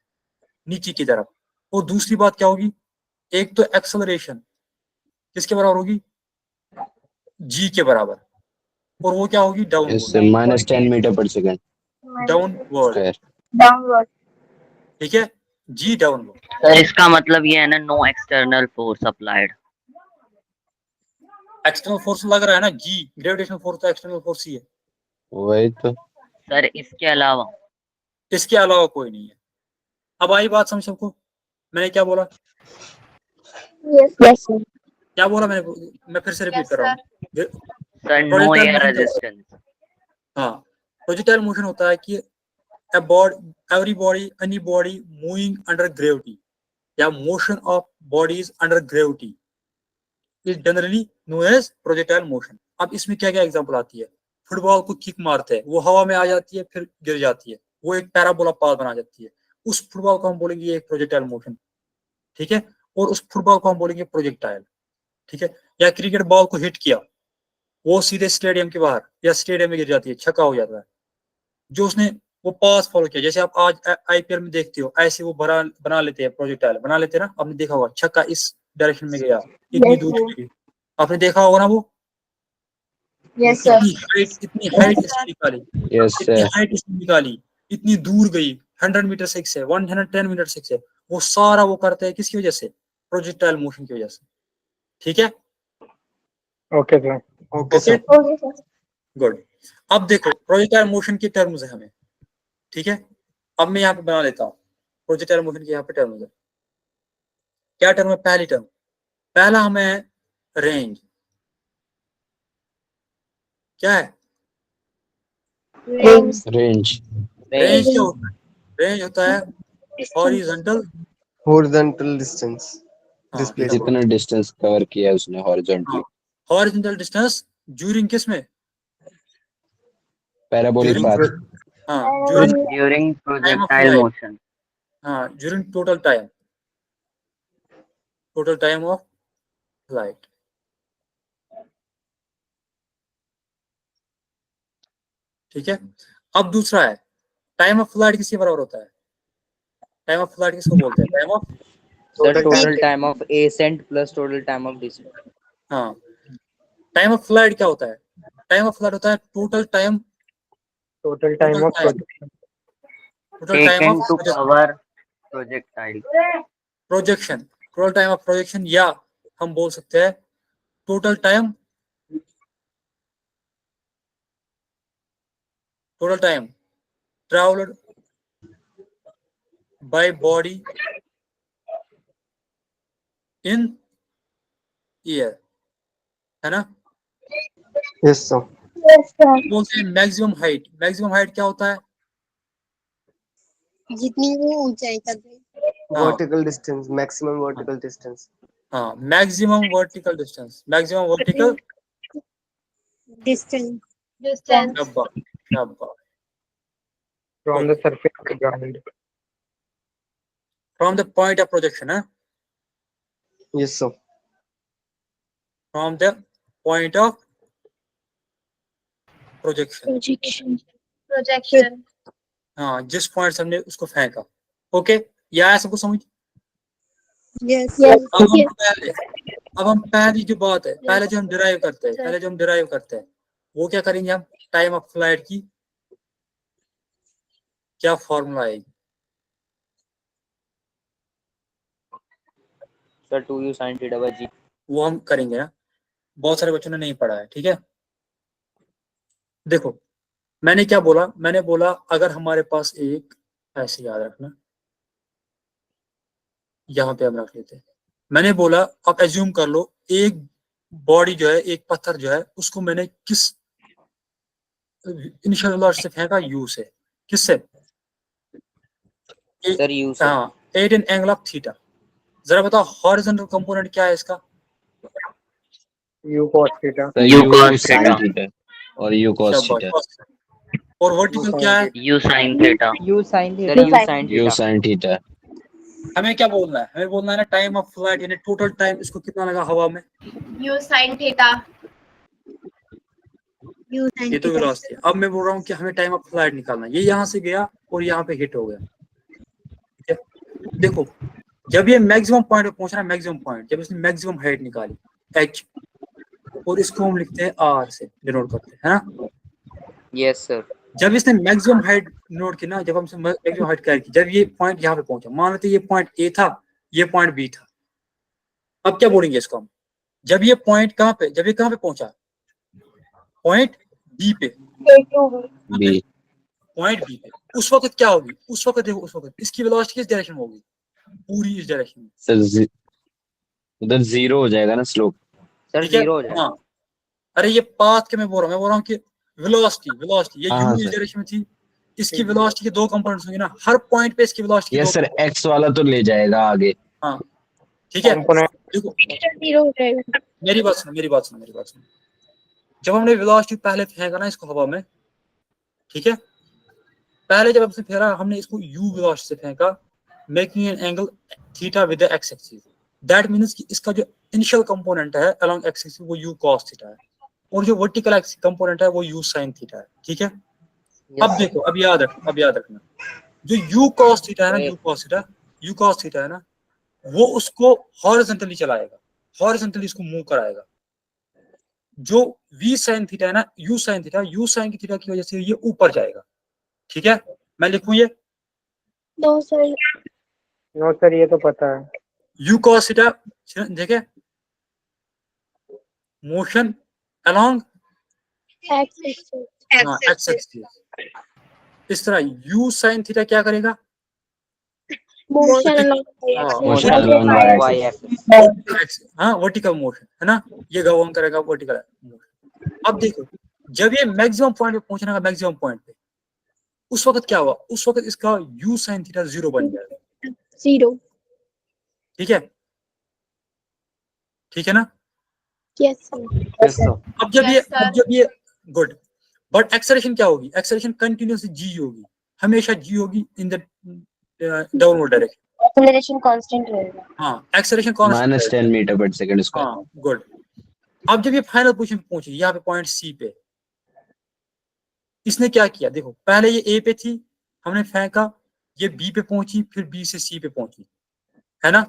नीचे की तरफ। और दूसरी बात क्या होगी, एक तो एक्सेलरेशन किसके बराबर होगी, जी के बराबर, और वो क्या होगी, downward, -10 metre per second downward, ठीक है, जी डाउनवर्ड। सर इसका मतलब ये है ना, no external force applied. External force लग रहा है ना, जी ग्रेविटेशनल फोर्स तो एक्सटर्नल फोर्स ही है, वही तो। सर इसके अलावा? इसके अलावा कोई नहीं है। अब आई बात समझ सबको, मैंने क्या बोला? Yes sir. क्या बोला मैंने, मैं फिर से रिपीट कर रहा हूँ। Sir no Projectile air motion क्या होता है? रेजिस्टेंस। हाँ, प्रोजेक्टाइल मोशन होता है कि every body, any body moving under gravity या motion of bodies under gravity is generally known as projectile motion। अब इसमें क्या क्या एग्जांपल आती है, फुटबॉल को किक मारते हैं, वो हवा में आ जाती है फिर गिर जाती है, वो एक पैराबोला पाथ बना जाती है, उस फुटबॉल को हम बोलेंगे ये एक प्रोजेक्टाइल मोशन, ठीक है। और उस फुटबॉल को हम बोलेंगे प्रोजेक्टाइल, ठीक है। या क्रिकेट बॉल को हिट किया, वो सीधे स्टेडियम के बाहर या स्टेडियम में गिर जाती है, छक्का हो जाता है। जो उसने वो पास फॉलो किया, जैसे आप आज आईपीएल में देखते हो, ऐसे वो बना लेते हैं, प्रोजेक्टाइल बना लेते हैं ना। आपने देखा होगा छक्का इस डायरेक्शन में गया, इतनी दूर चली गई, आपने देखा होगा ना वो। Yes, sir. इतनी हाइट इसने निकाली, Yes, इतनी sir. हाइट इसने निकाली, इतनी दूर गई, 100 मीटर 6 से 110 मीटर 6 से, वो सारा वो करते हैं किसकी वजह से, प्रोजेक्टाइल मोशन की वजह से, ठीक है। Okay sir. Okay sir. Okay, sir. Good. अब देखो प्रोजेक्टाइल मोशन की टर्म्स है हमें, ठीक है। अब मैं यहाँ पे बना लेता हूँ प्रोजेक्टाइल मोशन की यहाँ पे टर्म्स है। क्या टर्म है, पहली टर्म, पहला हमें रेंज, क्या है, Range. Range. रेंज क्या होता है, रेंज होता है हॉरिजॉन्टल, हॉरिजॉन्टल डिस्टेंस, हाँ, डिस्प्लेसमेंट। जितना डिस्टेंस कवर किया है उसने हॉरिजॉन्टली, हॉरिजॉन्टल डिस्टेंस ड्यूरिंग किस में, पैराबोलिक During- पाथ। हाँ during during projectile flight. Motion. हाँ during total time of flight, ठीक है। अब दूसरा है टाइम ऑफ फ्लाइट, किसके बराबर होता है, टाइम ऑफ फ्लाइट किसको बोलते हैं, time of, sir total time of ascent plus total time of descent. हाँ टाइम ऑफ फ्लाइट क्या होता है, टाइम ऑफ फ्लाइट होता है total time total time of taken of to cover projectile. Projection, total time of projection, या हम बोल सकते हैं total time travelled by body in air, है ना। Yes sir. Yes, sir. बोलते हैं मैक्सिमम हाइट, मैक्सिमम हाइट क्या होता है, जितनी वो ऊंचाई कर रही हाँ vertical distance, maximum vertical distance. हाँ maximum vertical distance, maximum vertical distance Distance. शाबाश from the surface to ground. From the point of projection है, yes sir. From the point of projection, Projection. हाँ जिस पॉइंट से हमने उसको फेंका, ओके। या आया सबको समझ। Yes Yes. अब हम पहली जो बात है, पहले जो हम डिराइव करते हैं, वो क्या करेंगे हम, टाइम ऑफ फ्लाइट की क्या फॉर्मूला आएगी, sir 2u sin theta by g। वो हम करेंगे ना, बहुत सारे बच्चों ने नहीं पढ़ा है, ठीक है। देखो मैंने क्या बोला, मैंने बोला अगर हमारे पास एक, ऐसे याद रखना, यहाँ पे हम रख लेते हैं, मैंने बोला आप एज्यूम कर लो एक बॉडी जो है, एक पत्थर जो है, उसको मैंने किस इनिशियल वेलोसिटी से फेंका, यू से, किससे, सर u से। हाँ 8 इन एंगल ऑफ थीटा। जरा बताओ हॉरिजॉन्टल कंपोनेंट क्या है इसका, you cos theta. U cos sin theta। Theta और u cos थीटा। शाबाश। और वर्टिकल क्या है, U sin theta। u sin theta. u sin u theta. sin theta. हमें क्या बोलना है, हमें बोलना है ना टाइम ऑफ फ्लाइट, यानी टोटल टाइम इसको कितना लगा हवा में, U sin theta. You sin ये तो theta। वेलोसिटी। अब मैं बोल रहा हूँ कि हमें टाइम ऑफ फ्लाइट निकालना है, ये यहाँ से गया और यहाँ पे हिट हो गया, ठीक है। देखो जब ये मैक्सिमम पॉइंट पे पहुंच रहा है, मैक्सिमम पॉइंट, जब इसने मैक्सिमम हाइट निकाली h, और इसको हम लिखते हैं r से डिनोट करते हैं, है ना। Yes sir. जब इसने मैक्सिमम हाइट नोट की ना, जब हमसे मैक्सिमम हाइट क्या की, जब ये पॉइंट यहाँ पे पहुंचा, मान लेते ये पॉइंट ए था, ये पॉइंट बी था, अब क्या बोलेंगे इसको हम, जब ये पॉइंट कहाँ पे, जब ये कहाँ पे पहुंचा, पॉइंट बी पे, b पॉइंट बी पे, उस वक्त क्या होगी, उस वक्त देखो, उस वक्त इसकी वेलोसिटी किस डायरेक्शन में होगी, पूरी इस डायरेक्शन में, सर उधर जीरो हो जाएगा ना स्लोप। सर ठीक है? जीरो हो जाएगा। हाँ, अरे ये पाथ के मैं बोल रहा हूँ कि वेलोसिटी ये हाँ, u इस सर। डायरेक्शन में थी, इसकी वेलोसिटी के दो कंपोनेंट्स होंगे ना, हर पॉइंट पे इसकी वेलोसिटी यस सर, एक्स वाला तो ले जाएगा आगे। हाँ ठीक है। Component. देखो जीरो हो जाएगा। मेरी बात सुनो। जब हमने वेलोसिटी पहले फेंका ना इसको हवा में, ठीक है, पहले जब हमने फेरा हमने इसको u वेलोसिटी से फेंका, making an angle theta with the x axis, that means कि इसका जो इनिशियल कंपोनेंट है अलोंग एक्स एक्सिस वो u cos थीटा है, और जो वर्टिकल एक्सिस कंपोनेंट है वो u sin थीटा है। ठीक है, अब देखो, अब याद रखना, जो u cos थीटा है ना, u cos थीटा है ना, वो उसको हॉरिजॉन्टली चलाएगा, हॉरिजॉन्टली इसको मूव कराएगा। जो v sin थीटा है ना, u sin थीटा की वजह से ये ऊपर जाएगा। ठीक है, मैं लिखूं ये नो सर, नो सर, ये तो पता है। u cos थीटा, देखे, मोशन अलोंग एक्स एक्सिस, इस तरह u sin थीटा क्या करेगा, motion motion along Y y-axis. हाँ वर्टिकल मोशन है ना, ये गवर्न करेगा वर्टिकल मोशन। अब देखो, जब ये मैक्सिमम पॉइंट पे पहुंचना, मैक्सिमम पॉइंट पे, उस वक्त क्या हुआ, उस वक्त इसका u sin थीटा 0 बन जाएगा। जीरो। ठीक है ना। Yes sir. अब जब ये गुड, बट एक्सेलरेशन क्या होगी, एक्सेलरेशन कंटिन्यूअसली g होगी, हमेशा g होगी in the downward direction. Acceleration constant रहेगा। हाँ, एक्सेलरेशन कांस्टेंट -10 मीटर/सेकंड स्क्वायर। हाँ गुड। अब जब ये फाइनल पोजीशन पे पहुंची, यहाँ पे पॉइंट सी पे, इसने क्या किया, देखो पहले ये ए पे थी, हमने फेंका, ये बी पे पहुंची, फिर बी से सी पे पहुंची, है ना।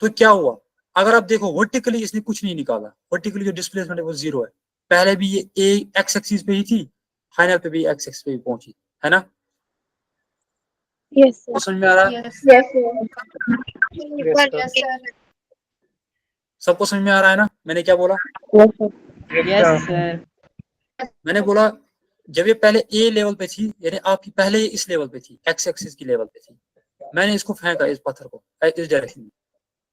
तो क्या हुआ, अगर आप देखो वर्टिकली इसने कुछ नहीं निकाला, वर्टिकली जो डिस्प्लेसमेंट है वो 0 है। पहले भी ये ए एक्स एक्सिस पे ही थी, फाइनल पे भी एक्स एक्सिस पे ही पहुंची, है ना। यस समझ में आ रहा है, सबको समझ में आ रहा है ना, मैंने क्या बोला। Yes sir. मैंने बोला जब ये पहले ए लेवल पे थी, यानी आपकी पहले ये इस लेवल पे थी, एक्स एक्सिस की लेवल पे थी, मैंने इसको फेंका इस पत्थर को इस डायरेक्शन में,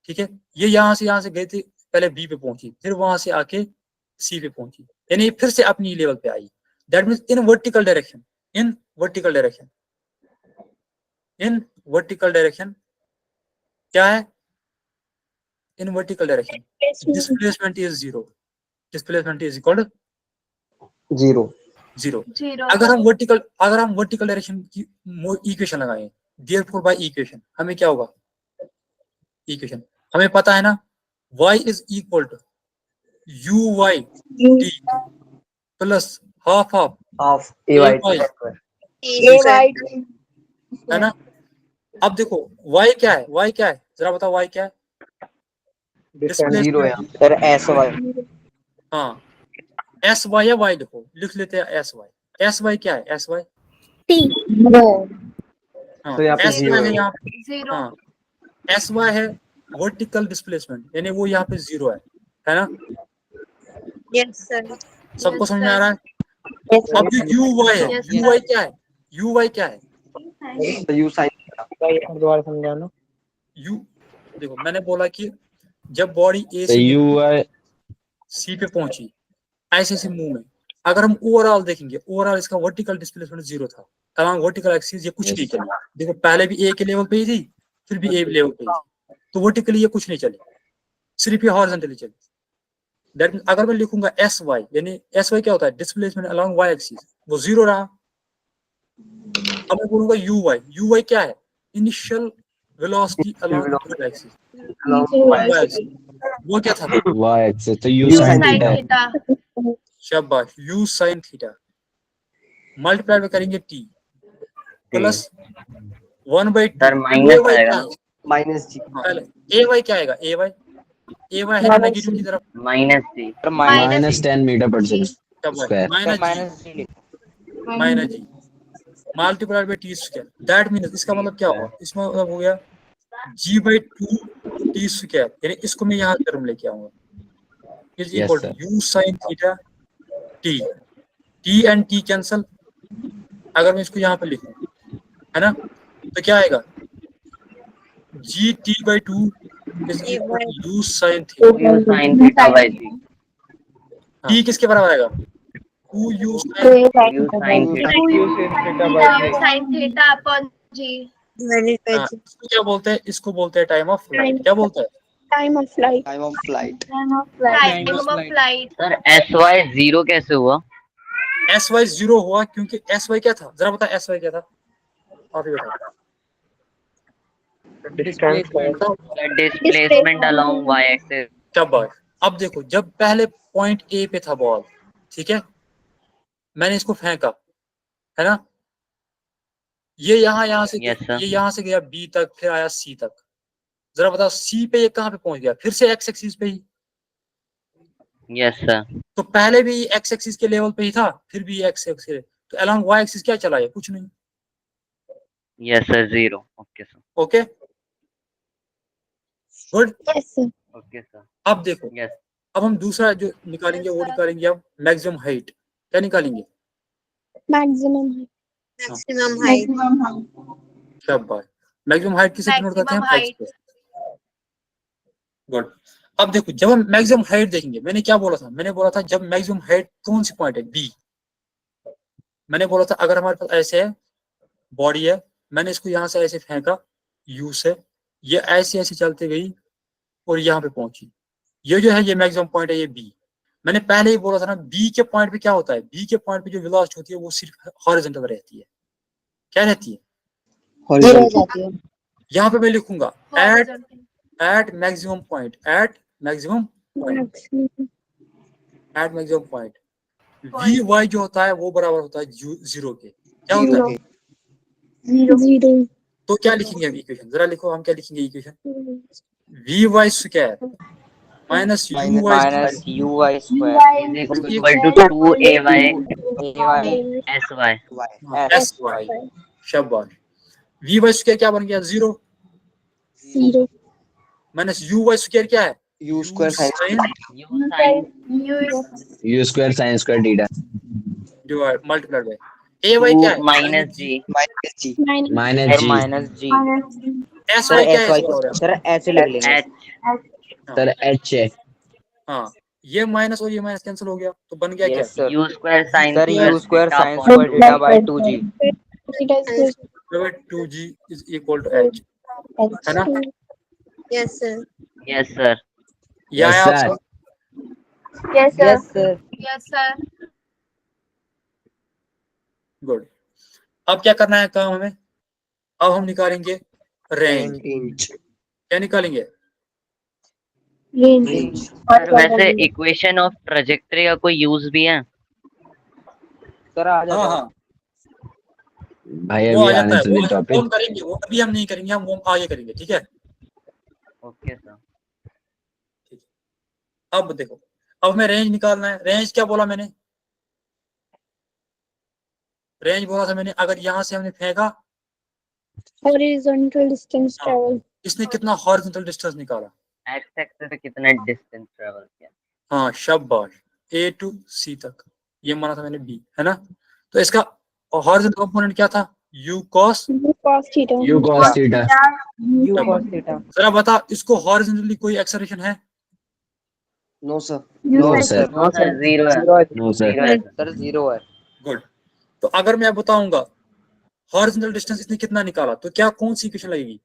ठीक है, ये यहाँ से गई थी, पहले बी पे पहुंची, फिर वहां से आके सी पे पहुंची, यानी फिर से अपनी लेवल पे आई। That means in vertical direction, in vertical direction क्या है, in vertical direction displacement is equal to 0। अगर हम वर्टिकल डायरेक्शन की इक्वेशन लगाएं, देयरफॉर बाय इक्वेशन हमें क्या होगा, इक्वेशन हमें पता है ना, y is equal to uy t plus half ay, है ना। अब देखो y क्या है, जरा बताओ y क्या है, जीरो है सर एस वाई। हाँ एस वाई या y, देखो लिख लेते हैं एस वाई क्या है, एस वाई हाँ तो यहाँ पे एस 0 वाई है। है, यहाँ पे हाँ एस वाई है वर्टिकल डिस्प्लेसमेंट, यानी वो यहाँ पे 0 है ना। Yes sir. सबको समझ में आ रहा है। अब जो यू वाई है, यू वाई क्या है, u sin दोबारा समझाना। यू देखो मैंने बोला कि जब बॉडी ए तो से uy सी पे पहुंची ऐसे मूव में, अगर हम ओवरऑल देखेंगे, ओवरऑल इसका वर्टिकल डिस्प्लेसमेंट 0 था, अलोंग वर्टिकल एक्सिस ये कुछ नहीं चली। देखो पहले भी ए के लेवल पे ही थी, फिर भी ए लेवल पे ही थी, तो वर्टिकली ये कुछ नहीं चली, सिर्फ ये हॉरिजॉन्टली चली। दैट मींस अगर मैं लिखूंगा एस वाई, यानी एस वाई क्या होता है, डिस्प्लेसमेंट अलोंग वाई एक्सिस, वो 0 रहा। अब मैं बोलूंगा यू वाई क्या है, initial velocity along y axis, वो क्या था, y-axis, तो u sin थीटा। शाबाश, u sin थीटा मल्टीप्लाई में करेंगे t प्लस 1/2 सर माइनस आएगा, -g ए वाई क्या आएगा, ए वाई है नेगेटिव की तरफ, -10 मीटर/सेकंड square. Minus g multiply by t square. That means इसका मतलब क्या होगा, इसमें मतलब हो गया g/2 टी स्क्वायर, यानी इसको मैं यहाँ टर्म लेके आऊंगा, is equal to u sin theta t and t cancel. अगर मैं इसको यहाँ पे लिखूं, है ना, तो क्या आएगा, gt/2 is equal to u sin theta. T किसके बराबर आएगा? 2u U sin theta. sin theta upon g. Divided by G. इसको क्या बोलते हैं? इसको बोलते हैं टाइम ऑफ फ्लाइट। क्या बोलते हैं? Time of flight. Time of flight. Time of flight. Sir SY 0 कैसे हुआ? SY 0 हुआ क्योंकि SY क्या था? जरा बता SY क्या था? आप ही बताओ। Displacement along Y axis. शाबाश। अब देखो, जब पहले पॉइंट ए पे था बॉल, ठीक है, मैंने इसको फेंका, है ना, ये यहाँ से Yes, sir. ये यहाँ से गया बी तक, फिर आया सी तक। जरा बताओ सी पे ये कहाँ पे पहुंच गया? फिर से एक्स एक्सिस पे ही। Yes sir. तो पहले भी एक्स एक्सिस के लेवल पे ही था, फिर भी एक्स एक्सिस, तो अलोंग वाई एक्सिस क्या चला है? कुछ नहीं। Yes sir 0। Okay sir. Okay good. Yes, sir. Okay sir. अब देखो, यस। अब हम दूसरा जो निकालेंगे वो निकालेंगे अब मैक्सिमम हाइट। क्या निकालेंगे? Maximum height. Maximum height. शाबाश। मैक्सिमम हाइट किसे डिनोट करते हैं? Maximum एक्स पे। गुड। अब देखो, जब हम मैक्सिमम हाइट देखेंगे, मैंने क्या बोला था? मैंने बोला था जब मैक्सिमम हाइट कौन सी पॉइंट है? बी। मैंने बोला था अगर हमारे पास ऐसे है, बॉडी है, मैंने इसको यहाँ से ऐसे फेंका यू से, ये ऐसे ऐसे चलते गई और यहाँ पे पहुंची, ये जो है ये मैक्सिमम पॉइंट है, ये बी। मैंने पहले ही बोला था ना, बी के पॉइंट पे क्या होता है? बी के पॉइंट पे जो वेलोसिटी होती है वो सिर्फ हॉरिजॉन्टल रहती है। क्या रहती है? Horizontal. यहाँ पे मैं लिखूंगा at maximum point, at maximum point, at maximum point v y जो होता है वो बराबर होता है 0 के। क्या होता है? Zero. तो क्या लिखेंगे हम इक्वेशन? जरा लिखो, हम क्या लिखेंगे equation? V y square minus u -uy square is equal to 2ay sy। S y. शाबाश। वी वाई स्क्वायर क्या बन गया? 0 Zero. Minus u y square क्या है? U square sin U square sin square theta. Divide multiplied by a y क्या है? Minus g. minus G. Minus sir G. -g s sir y क्या sy है? सर ऐसे लिख लेंगे। h Sir H है। हाँ, ये माइनस और ये माइनस कैंसिल हो गया, तो बन गया क्या? Yes sir. u square sin sir u square sin theta square theta by 2g। 2g is equal to h, है ना? Yes, sir. Yes sir. ये आया Yes, sir. आपको? Yes, sir. Yes sir. Yes, sir. Good. अब क्या करना है काम हमें? अब हम निकालेंगे रेंज। Range. क्या निकालेंगे? Range. सर वैसे इक्वेशन ऑफ ट्रेजेक्टरी का कोई यूज भी है? सर आ हाँ जाता है। हाँ, भाई वो आ अभी जाता आने है, तो वो दे हम टॉपिक। करेंगे, वो अभी हम नहीं करेंगे, हम वो आगे करेंगे, ठीक है? Okay sir. ठीक है। अब देखो, अब हमें रेंज निकालना है। रेंज क्या बोला मैंने? रेंज बोला था मैंने, अगर यहाँ से हमने फेंका, Horizontal distance हाँ, travel. इसने कितना हॉरिजॉन्टल डिस्टेंस निकाला? एक्स एक्सिस पे कितना डिस्टेंस ट्रेवल किया? हाँ शाबाश, ए टू सी तक, ये माना था मैंने बी, है ना? तो इसका हॉरिजॉन्टल कंपोनेंट क्या था? You cos. U cos theta. U cos theta. u cos theta। जरा बता, इसको हॉरिजॉन्टली कोई एक्सेलरेशन है? No, sir. No sir. No sir 0 है। No sir. 0 है सर। सर 0 है। गुड। तो अगर मैं बताऊंगा हॉरिजॉन्टल डिस्टेंस इसने कितना निकाला, तो क्या कौन सी इक्वेशन लगेगी?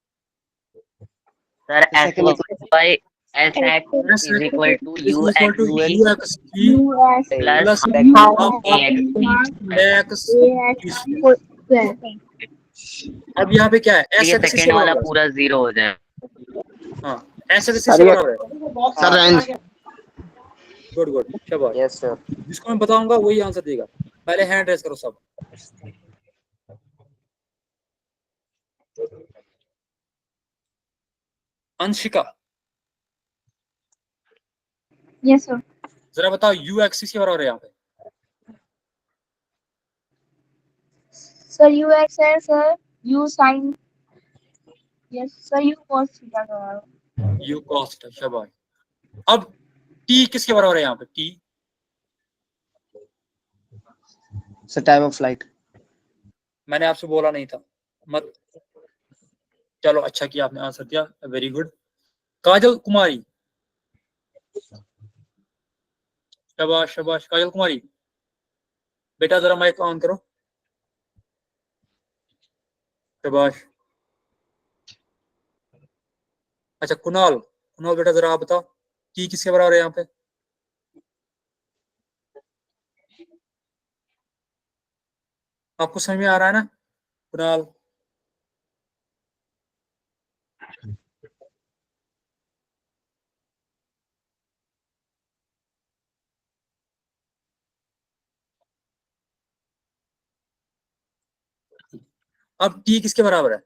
Sir The second SY SX is equal to is equal to UX u x t plus x. अब यहाँ पे क्या है? एस ये एक्सिस सेकंड के वाला बराबर है। पूरा 0 हो जाए। हाँ, एस एक्सिस के बराबर है। Sir, range. गुड गुड, शाबाश। Yes sir. जिसको मैं बताऊंगा वही आंसर देगा। पहले हैंड रेस करो सब। Anshika, Yes, sir. जरा बताओ यू एक्सिस के बराबर है यहाँ पे? Sir, U X है sir. U sin. Yes, sir. U cos theta का बराबर. यू कॉस थीटा, शाबाश। अब टी किसके बराबर है यहाँ पे? T Sir, time of flight. मैंने आपसे बोला नहीं था, मत। चलो अच्छा किया आपने आंसर दिया, वेरी गुड। काजल कुमारी, शाबाश शाबाश। काजल कुमारी बेटा जरा माइक ऑन करो। शाबाश। अच्छा कुणाल, कुणाल बेटा जरा आप बताओ की किसके बराबर है यहाँ पे? आपको समझ में आ रहा है ना कुणाल? अब टी किसके बराबर है?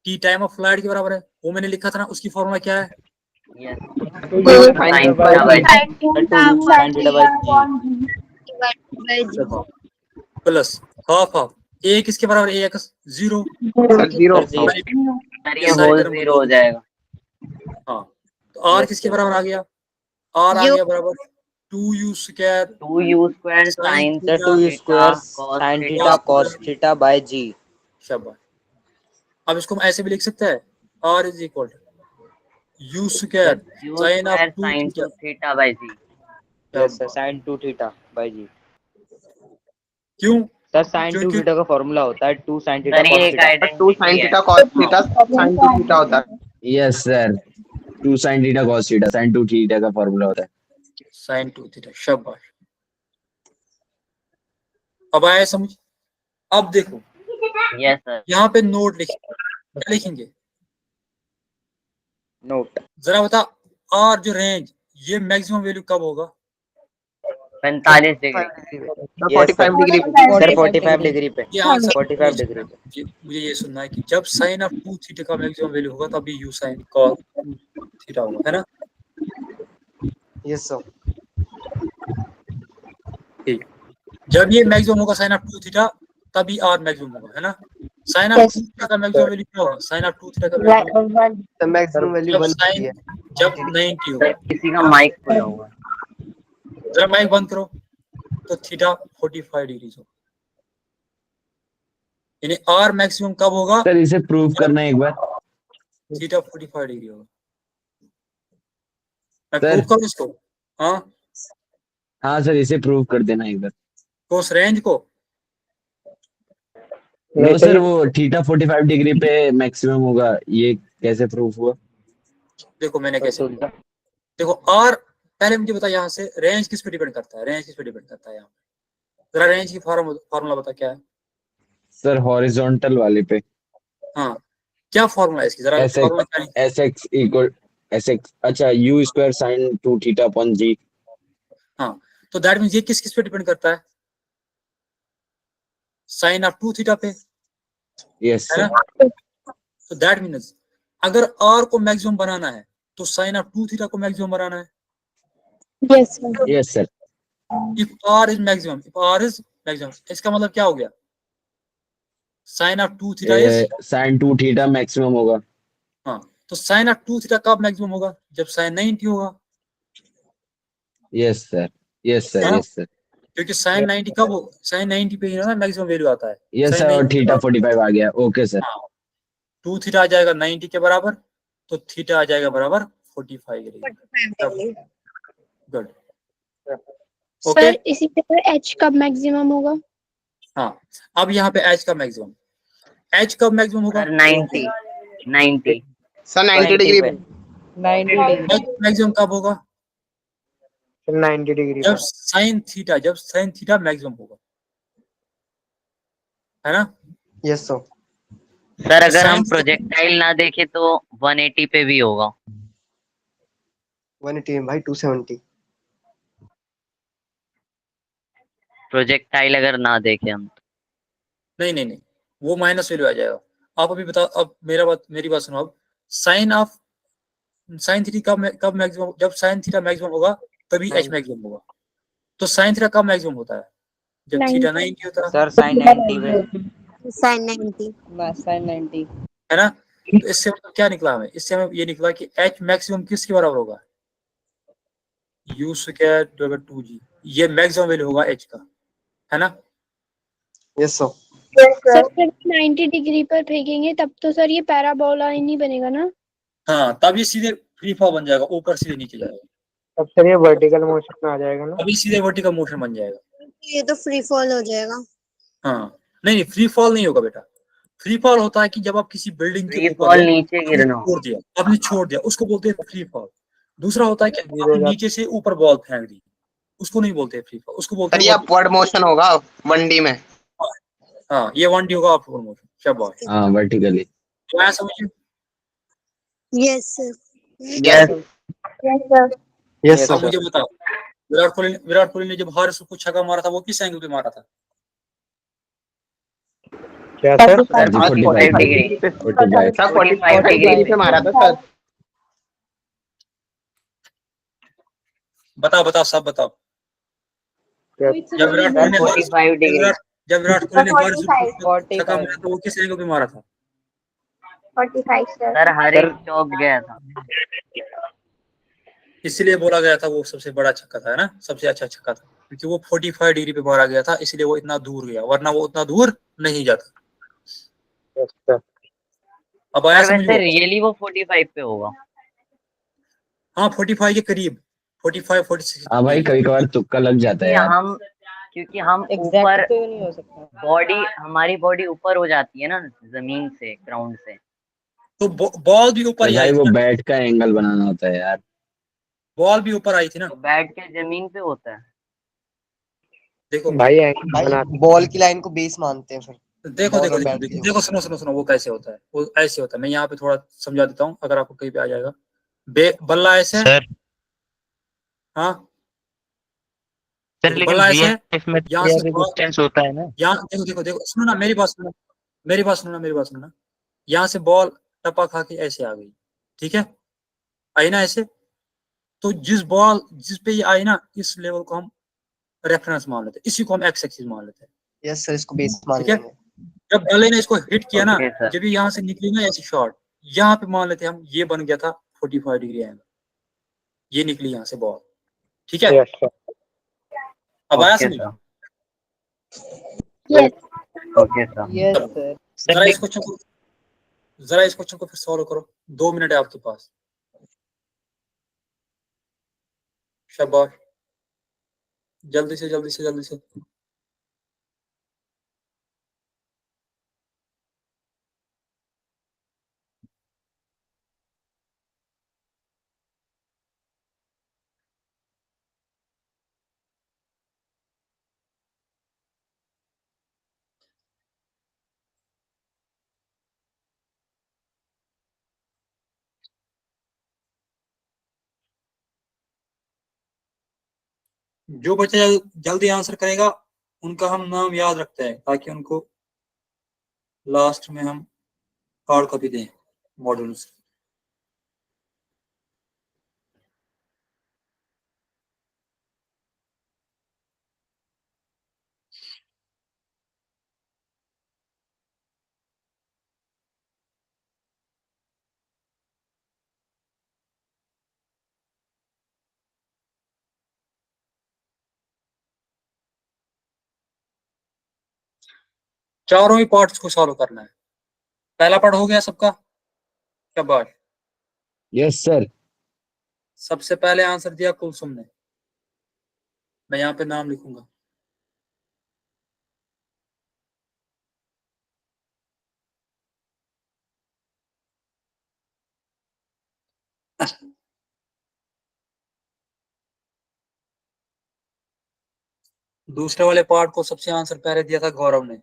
टी टाइम ऑफ फ्लाइट के बराबर है। वो मैंने लिखा था ना, उसकी फॉर्मूला क्या है? Yes. Sin Sin theta by theta by Sin theta by Divided by G. Plus half half a किसके बराबर है? X zero. Sir zero. Sir ये होल जीरो हो जाएगा। हाँ तो आर किसके बराबर आ गया? आर आ U गया बराबर 2u square 2u square sin sir 2u theta square cos sin theta theta cos theta by g. शाबाश। अब इसको हम ऐसे भी लिख सकते हैं, आर इज इक्वल यू स्क्वायर u sine of square 2 sin theta. 2 theta by g। Yes sir sin 2 theta by g. क्यों? सर sin 2 क्योंकि थीटा का फॉर्मूला होता है 2 sin थीटा सर ये cos एक थीटा। 2 sin आइडेंटिटी है। theta cos theta sin 2 theta होता है। Yes sir, 2 sin theta cos theta sin 2 theta का फॉर्मूला होता है। Sine 2 theta. शाबाश। अब आया समझ? अब देखो यस सर। यहाँ पे नोट लिखेंगे, क्या लिखेंगे? नोट जरा बता, आर जो रेंज ये मैक्सिमम वैल्यू कब होगा? 45 degree. Sir yes 45 degree sir 45 degree पे ये आंसर 45 डिग्री पे। मुझे ये सुनना है कि जब साइन ऑफ 2 थीटा का मैक्सिमम वैल्यू होगा तभी यू साइन कॉस थीटा होगा, है ना? Yes, sir. ठीक। जब ये मैक्सिमम होगा साइन ऑफ 2 थीटा तभी आर मैक्सिमम होगा, है ना? साइन ऑफ 2 थीटा का मैक्सिमम वैल्यू क्या होगा? साइन ऑफ 2 थीटा का मैक्सिमम The maximum value जब 1 साइन है. जब 90 होगा। सर किसी का माइक खुला हुआ है। जरा माइक बंद करो। तो थीटा 45 डिग्री होगा, यानी आर मैक्सिमम कब होगा? सर इसे प्रूव करना है एक बार। थीटा 45 डिग्री होगा। मैं सर। प्रूव करूं इसको? हाँ हाँ सर, इसे प्रूव कर देना एक बार। तो उस रेंज को नो सर, वो थीटा 45 डिग्री पे मैक्सिमम होगा, ये कैसे प्रूफ हुआ? देखो मैंने कैसे किया। देखो आर पहले मुझे बता, यहाँ से रेंज किस पे डिपेंड करता है? रेंज किस पे डिपेंड करता है यहाँ पे? जरा रेंज की फॉर्मूला बता क्या है? सर हॉरिजॉन्टल वाले पे हाँ क्या फॉर्मूला है इसकी? जरा एस फॉर्मूला क्या है? S x equal s x, अच्छा u square sine 2 theta upon g. हाँ तो दैट मींस ये किस पे डिपेंड करता है? साइन ऑफ 2 थीटा पे, यस है सर। ना? तो दैट मींस अगर आर को मैक्सिमम बनाना है तो साइन ऑफ 2 थीटा को मैक्सिमम बनाना है। Yes, sir. Yes sir. If r is maximum, if r is maximum, इसका मतलब क्या हो गया? Sine of 2 theta is, sine 2 theta maximum होगा। हाँ तो साइन ऑफ 2 थीटा कब मैक्सिमम होगा? जब साइन 90 होगा, यस सर, यस सर, हाँ? यस सर, क्योंकि साइन 90 कब हो? साइन 90 पे ही ना मैक्सिमम वैल्यू आता है। Yes sin sir. और 90 थीटा 45 आ गया। Okay sir. हाँ 2 थीटा आ जाएगा 90 के बराबर, तो थीटा आ जाएगा बराबर 45 degree. 45 degree. Good. Okay sir इसी तरह H कब मैक्सिमम होगा? हाँ अब यहाँ पे एच का मैक्सिमम, एच कब मैक्सिमम होगा? सर 90 सर 90 डिग्री पे। एच मैक्सिमम कब होगा? 90 डिग्री जब पे। साइन थीटा मैक्सिमम होगा, है ना? Yes, sir. सर अगर हम Sin- प्रोजेक्टाइल ना देखे तो 180 पे भी होगा। 180 by 270. प्रोजेक्टाइल अगर ना देखे हम नहीं नहीं नहीं, वो माइनस वैल्यू आ जाएगा। आप अभी बताओ, अब मेरी बात सुनो। अब साइन थीटा कब मैक्सिमम? जब साइन थीटा मैक्सिमम होगा तभी एच मैक्सिमम होगा। तो साइन थीटा कब मैक्सिमम होता है? जब थीटा 90 होता है, सर sin 90 पे Sin 90. sin 90 है ना? तो इससे मतलब क्या निकला हमें? इससे हमें ये निकला कि एच मैक्सिमम किसके बराबर होगा? यू स्क्वायर डिवाइडेड 2g, ये मैक्सिमम वैल्यू होगा एच का, है ना? Yes, sir. सर जब 90 डिग्री पर फेंकेंगे तब तो सर ये पैराबोला ही नहीं बनेगा ना? हाँ तब ये सीधे फ्री फॉल बन जाएगा, ऊपर सीधे नीचे जाएगा। तब सर ये वर्टिकल मोशन में आ जाएगा ना? अभी सीधे वर्टिकल मोशन बन जाएगा। ये तो फ्री फॉल हो जाएगा। हाँ, नहीं फ्री फॉल नहीं होगा बेटा। फ्री फॉल होता है कि जब आप किसी बिल्डिंग के फ्री ऊपर फॉल हो, नीचे आपने गिरना। छोड़ दिया, आपने छोड़ दिया, उसको बोलते हैं फ्री फॉल। दूसरा होता है कि जीरो आपने हो जाता नीचे से ऊपर बॉल फेंक दी, उसको नहीं बोलते फ्री फॉल, उसको बोलते सर हैं ये अपवर्ड मोशन होगा 1D में। हाँ, ये 1D होगा अपवर्ड मोशन। शाबाश, हाँ वर्टिकली। तो ऐसा समझिए। Yes sir. यस यस अब सर। मुझे बताओ, विराट कोहली ने जब हारिस को छक्का मारा था, वो किस एंगल पे मारा था? क्या sir? Sir 45 degree. 45। Sir 45 degree पे मारा था सर। बताओ बताओ, सब बताओ। जब विराट सर कोहली ने हारिस 45 डिग्री। जब विराट कोहली ने हारिस को 45 छक्का मारा था, वो किस एंगल पे मारा था? 45 सर। सर हरीश चौक गया था। इसलिए बोला गया था वो सबसे बड़ा छक्का था, है ना, सबसे अच्छा छक्का था, क्योंकि वो 45 डिग्री पे मारा गया था, इसलिए वो इतना दूर गया, वरना वो उतना दूर नहीं जाता। Yes sir. अब आया सर समझ वैसे वो? रियली वो 45 पे होगा। हाँ, 45 के करीब, 45 46 हाँ भाई, कभी कभार तुक्का लग जाता है क्योंकि यार। हम एग्जैक्ट ऊपर तो नहीं हो सकता। हमारी बॉडी ऊपर हो जाती है ना जमीन से, ग्राउंड से। तो बॉल भी ऊपर पर ही आई भाई थी वो ना, बैट का एंगल बनाना होता है यार। बॉल भी ऊपर आई थी ना। तो बैट के जमीन पे होता है। देखो भाई एंगल भाई बनाते बॉल की लाइन को बेस मानते हैं फिर। देखो बॉल देखो और देखो बैट देखो, के। देखो सुनो सुनो सुनो, वो कैसे होता है, वो ऐसे होता है। मैं यहाँ पे थोड़ा समझा देता हूँ, अगर आपको कहीं पे आ जाएगा। बल्ला ऐसे है। सर हाँ, सर देखो लेकिन बल्ला ऐसे रियल है, लाइफ में यहाँ तो से बॉल, रेजिस्टेंस होता है ना। यहाँ देखो देखो देखो, सुनो ना, मेरी बात सुनो, मेरी बात सुनो ना, मेरी बात सुनो ना। यहाँ से बॉल टपा खा के ऐसे आ गई, ठीक है, आई ना ऐसे। तो जिस पे ये आई ना, इस लेवल को हम रेफरेंस मान लेते हैं, इसी को हम एक्स एक्सिस मान लेते हैं, यस सर, इसको बेस मान ठीक है। लेंगे। जब बल्ले ने इसको हिट किया ना, ओके सर। जब ये यहाँ से निकली ना ऐसी शॉट, यहाँ पे मान लेते हैं हम, ये बन गया था 45 डिग्री एंगल, ये निकली यहाँ से बॉल, ठीक है। Yes sir. अब आया ओके समझ? Sir. Yes. Okay sir. Yes चलो, सर। सर जरा इस लेकिन क्वेश्चन को जरा इस क्वेश्चन को फिर सॉल्व करो, 2 मिनट है आपके पास। शाबाश, जल्दी से जल्दी से जल्दी से। जो बच्चा जल्दी आंसर करेगा, उनका हम नाम याद रखते हैं, ताकि उनको लास्ट में हम कार्ड कॉपी दें मॉड्यूल्स। चारों ही पार्ट्स को सॉल्व करना है। पहला पार्ट हो गया सबका? शाबाश। Yes sir. सबसे पहले आंसर दिया कुलसुम ने, मैं यहाँ पे नाम लिखूंगा। दूसरे वाले पार्ट को सबसे आंसर पहले दिया था गौरव ने।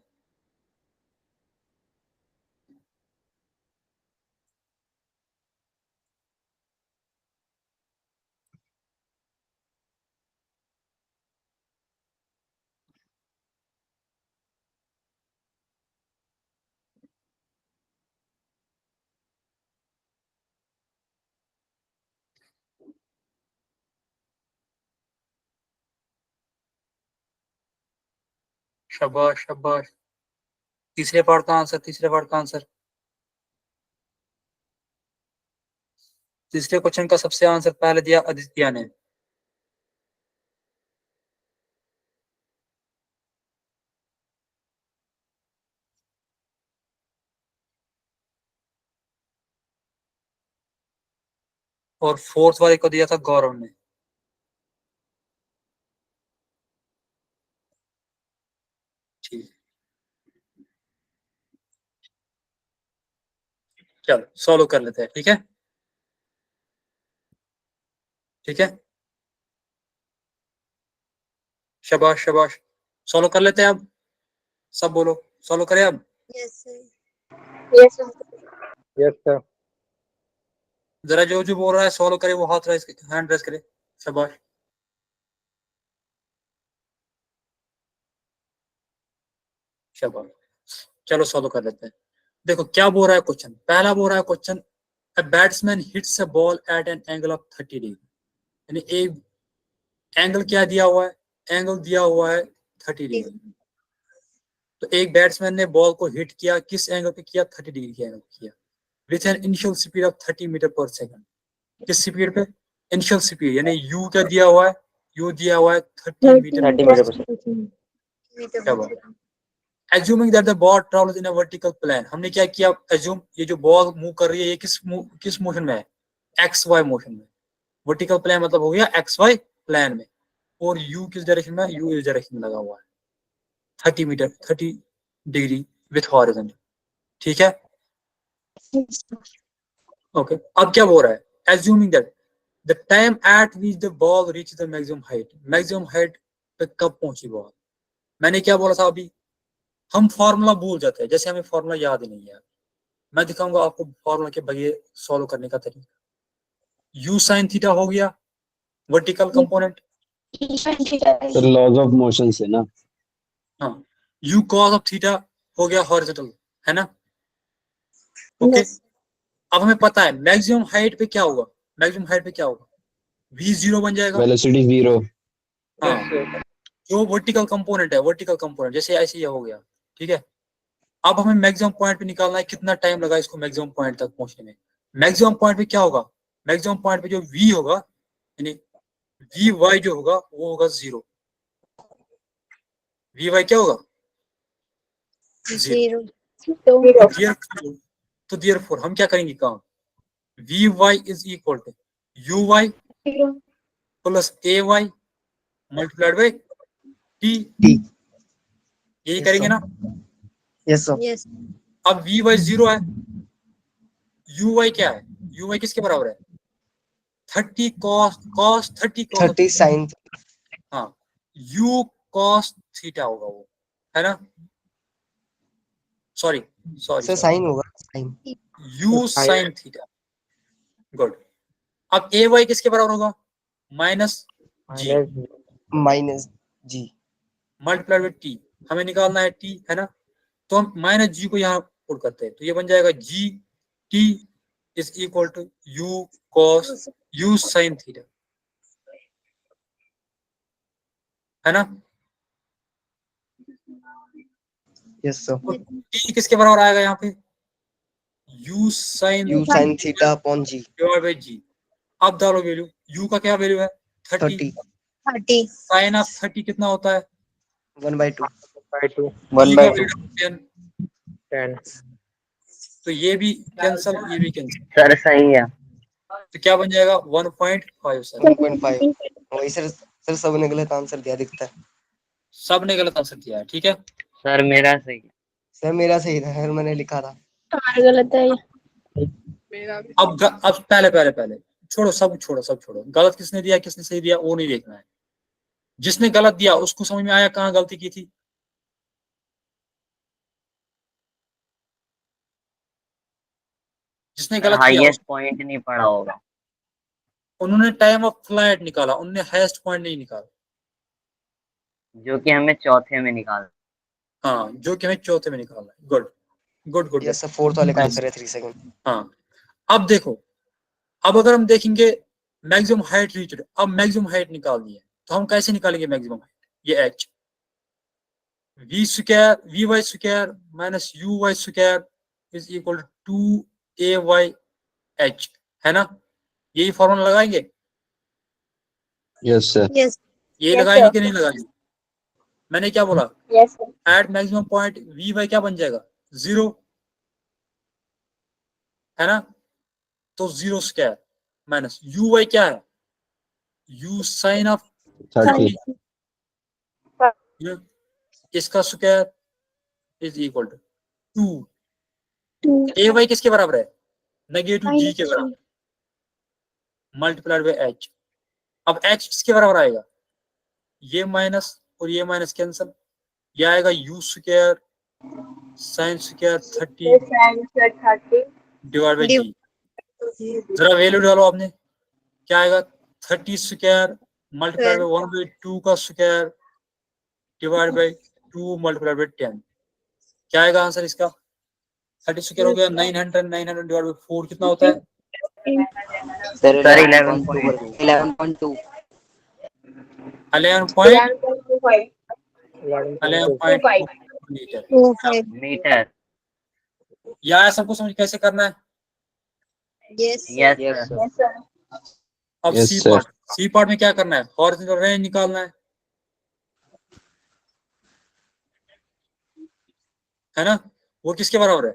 शाबाश शाबाश। तीसरे पार्ट का आंसर, तीसरे पार्ट का आंसर, तीसरे क्वेश्चन का सबसे आंसर पहले दिया आदित्य ने। और फोर्थ वाले को दिया था गौरव ने। चलो सॉल्व कर लेते हैं, ठीक है ठीक है, शाबाश शाबाश, सॉल्व कर लेते हैं अब, सब बोलो सॉल्व करें अब। Yes, sir. Yes, sir. Yes sir. जरा जो जो बोल रहा है सॉल्व करे वो हाथ रेस, हैंड रेस करे, शाबाश। शाबाश, चलो सॉल्व कर लेते हैं। देखो क्या बोल रहा है क्वेश्चन, पहला बोल रहा है question, a batsman hits a ball at an angle of 30 degree, यानी एक एंगल क्या दिया हुआ है, एंगल दिया हुआ है 30 डिग्री। तो एक बैट्समैन ने बॉल को हिट किया, किस एंगल पे किया, 30 डिग्री के एंगल पे किया, with an initial speed of 30 metre per second. किस स्पीड पे, इनिशियल स्पीड, यानी यू क्या दिया हुआ है, यू दिया हुआ है 30 मीटर 30 पर मीटर सेकंड। पर Assuming that the ball travels in a vertical plane, हमने क्या किया, assume ये जो बॉल मूव कर रही है ये किस मोशन में है, एक्स वाई मोशन में। वर्टिकल प्लेन मतलब हो गया एक्स वाई प्लेन में, और यू किस डायरेक्शन में, यू इस डायरेक्शन में लगा हुआ है 30 मीटर 30 डिग्री विथ हॉरिजॉन्टल, ठीक है ओके। अब क्या बोल रहा है, assuming that the time at which the ball reaches the maximum height पे कब पहुंची बॉल। मैंने क्या बोला था अभी, हम फॉर्मूला भूल जाते हैं, जैसे हमें फॉर्मूला याद ही नहीं है। मैं दिखाऊंगा आपको फॉर्मूला के बगैर सॉल्व करने का तरीका। यू साइन थीटा हो गया vertical component, sir laws of motion से ना, हाँ यू कॉस ऑफ थीटा हो गया हॉरिजॉन्टल, है ना ओके। अब हमें पता है मैक्सिमम हाइट पे क्या होगा, मैक्सिमम हाइट पे क्या होगा, v जीरो बन जाएगा, वेलोसिटी जीरो। हाँ जो वर्टिकल कंपोनेंट है, वर्टिकल कंपोनेंट जैसे ऐसे ये हो गया, ठीक है। अब हमें मैक्सिमम पॉइंट पे निकालना है, कितना टाइम लगा इसको मैक्सिमम पॉइंट तक पहुंचने में। मैक्सिमम पॉइंट पे क्या होगा, मैक्सिमम पॉइंट पे जो v होगा, यानी वी वाई जो होगा वो होगा जीरो, वी वाई क्या होगा जीरो। तो देयरफॉर हम क्या करेंगे काम, v y is equal to u y plus a y multiplied by t, यही करेंगे ना। Yes sir. Yes. अब वी वाई जीरो है, यू वाई क्या है, यू वाई किसके बराबर है, 30 cos 30 साइन। हाँ u cos थीटा होगा वो, है ना, सॉरी सर साइन होगा, sine. u sin theta, good. अब ए वाई किसके बराबर होगा, minus g minus g multiplied by t, हमें निकालना है टी, है ना। तो हम माइनस जी को यहाँ पुट करते हैं, तो ये बन जाएगा g t is equal to u cos u sine theta, है ना। Yes sir. तो टी किसके बराबर आएगा यहाँ पे, u sine theta upon g divide by g. अब डालो वैल्यू, u का क्या वैल्यू है 30, 30. साइन ऑफ 30 कितना होता है 1/2। 10, 10। तो ये भी कैंसल, ये भी कैंसल, सर सही है। तो क्या बन जाएगा 1.5 सर। 1.5 वही सर। सर सब ने गलत आंसर दिया दिखता है। सब ने गलत आंसर दिया है, ठीक है। सर मेरा सही है। सर मेरा सही था, सर मैंने लिखा था। तुम्हारा गलत है। अब पहले छोड़ो, सब छोड़ो, गलत किसने दिया किसने सही दिया वो नहीं देखना है। जिसने गलत दिया उसको समझ में आया कहाँ गलती की थी, जिसने गलत किया हाईएस्ट पॉइंट नहीं पड़ा होगा। उन्होंने टाइम ऑफ फ्लाइट निकाला, उन्होंने हाईएस्ट पॉइंट नहीं निकाला, जो कि हमें चौथे में निकाल। हाँ जो कि हमें चौथे में निकालना है। Good good good. Yes sir, fourth वाले का आंसर है 3 सेकंड। हाँ अब देखो, अब अगर हम देखेंगे मैक्सिमम हाइट रीच्ड, अब मैक्सिमम हाइट निकालनी है तो हम कैसे निकालेंगे मैक्सिमम हाइट, ये h v square v y square minus u y square is equal to 2ay है ना, यही फॉर्मूला लगाएंगे। Yes sir. Yes. ये Yes, लगाएंगे sir. कि नहीं लगाएंगे, मैंने क्या बोला, Yes, sir. At maximum point v y क्या बन जाएगा 0, है ना। तो 0 स्क्वायर माइनस यू वाई क्या है, यू साइन ऑफ 30। इसका square is equal to 2। 2. A y किसके बराबर है, नेगेटिव जी के बराबर मल्टीप्लाइड बाई एच। अब एच किसके बराबर आएगा, ये माइनस और ये माइनस कैंसिल, ये आएगा u square sine square 30 divide by g. जरा वैल्यू डालो आपने, क्या आएगा 30 स्क्वायर मल्टीप्लाइड बाई 1/2 का square divide by 2 multiplied by 10। क्या आएगा आंसर इसका, 30 स्क्वायर हो गया 900, 900 डिवाइड बाई 4 कितना होता है सर सर 11.2 11.2 11.2 मीटर। 25 मीटर। या सबको समझ कैसे करना है। Yes yes yes sir. Sir अब Yes, सी sir. पार्ट, सी पार्ट में क्या करना है, हॉरिजॉन्टल रेंज निकालना है ना, वो किसके बराबर है,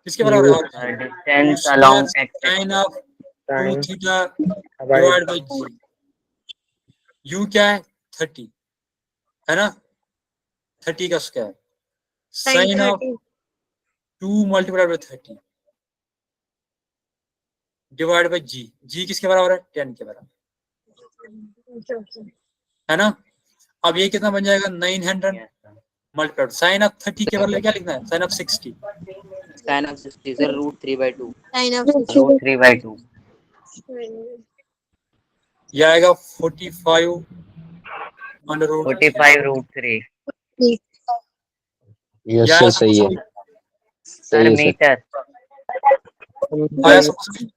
किसके बराबर है horizontal, distance along x sine of 2 Sin theta by divide by g. U क्या है 30 है ना, 30 का square sin sine of 30 2 multiplied by 30 divide by g. G किसके बराबर है 10 के बराबर है ना। अब ये कितना बन जाएगा 900 मल्टीप्लाइड साइन ऑफ 30 के बदले क्या लिखना है, sine of 60 sin of 60 sir √3/2 sin of root 3/2। ये आएगा 45 अंडर रूट 45√3। Yes, या sir. सही है, सर सही है सर। मीटर। आया सबको समझ?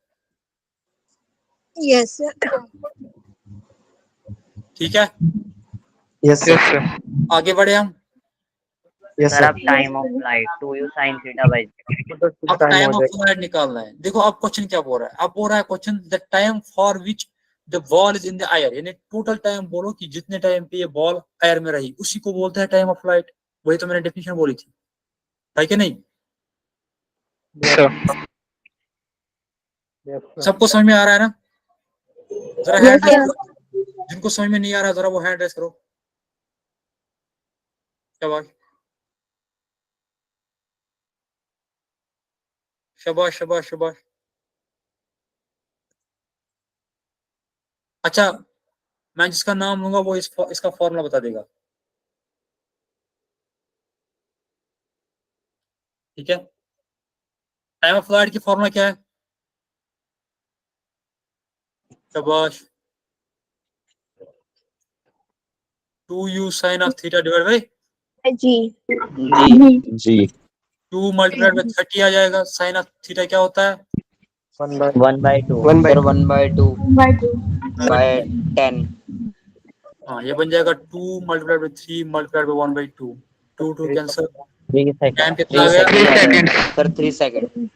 yes ठीक है, यस सर आगे बढ़े हम। यस सर सर अब time of flight 2u sin theta by तो अब टाइम टाइम हो ऑफ जाएगा। फ्लाइट निकालना है। देखो अब क्वेश्चन क्या बोल रहा है, अब बोल रहा है question the time for which the ball is in the air, यानी टोटल टाइम बोलो कि जितने टाइम पे ये बॉल एयर में रही उसी को बोलते हैं टाइम ऑफ फ्लाइट। वही तो मैंने डेफिनेशन बोली थी, है कि नहीं। Yes, sir. सबको समझ में आ रहा है ना, जरा हैंड रेस करो, जिनको समझ में नहीं आ रहा जरा वो हैंड रेस करो। शाबाश शाबाश शाबाश शाबाश। अच्छा, मैं जिसका नाम लूंगा वो इसका फॉर्मूला बता देगा, ठीक है। टाइम ऑफ फ्लाइट की फॉर्मूला क्या है, शाबाश 2u sine of theta divide by g g g 2 multiplied by 30 आ जाएगा। साइन ऑफ थीटा क्या होता है 1/2। सर 1/2 बाय 10 हाँ, ये बन जाएगा 2 multiplied by 3 multiplied by 1/2, 2 2 cancel, 3 time second. कितना आ 3 गया, सेकंड सर 3 सेकंड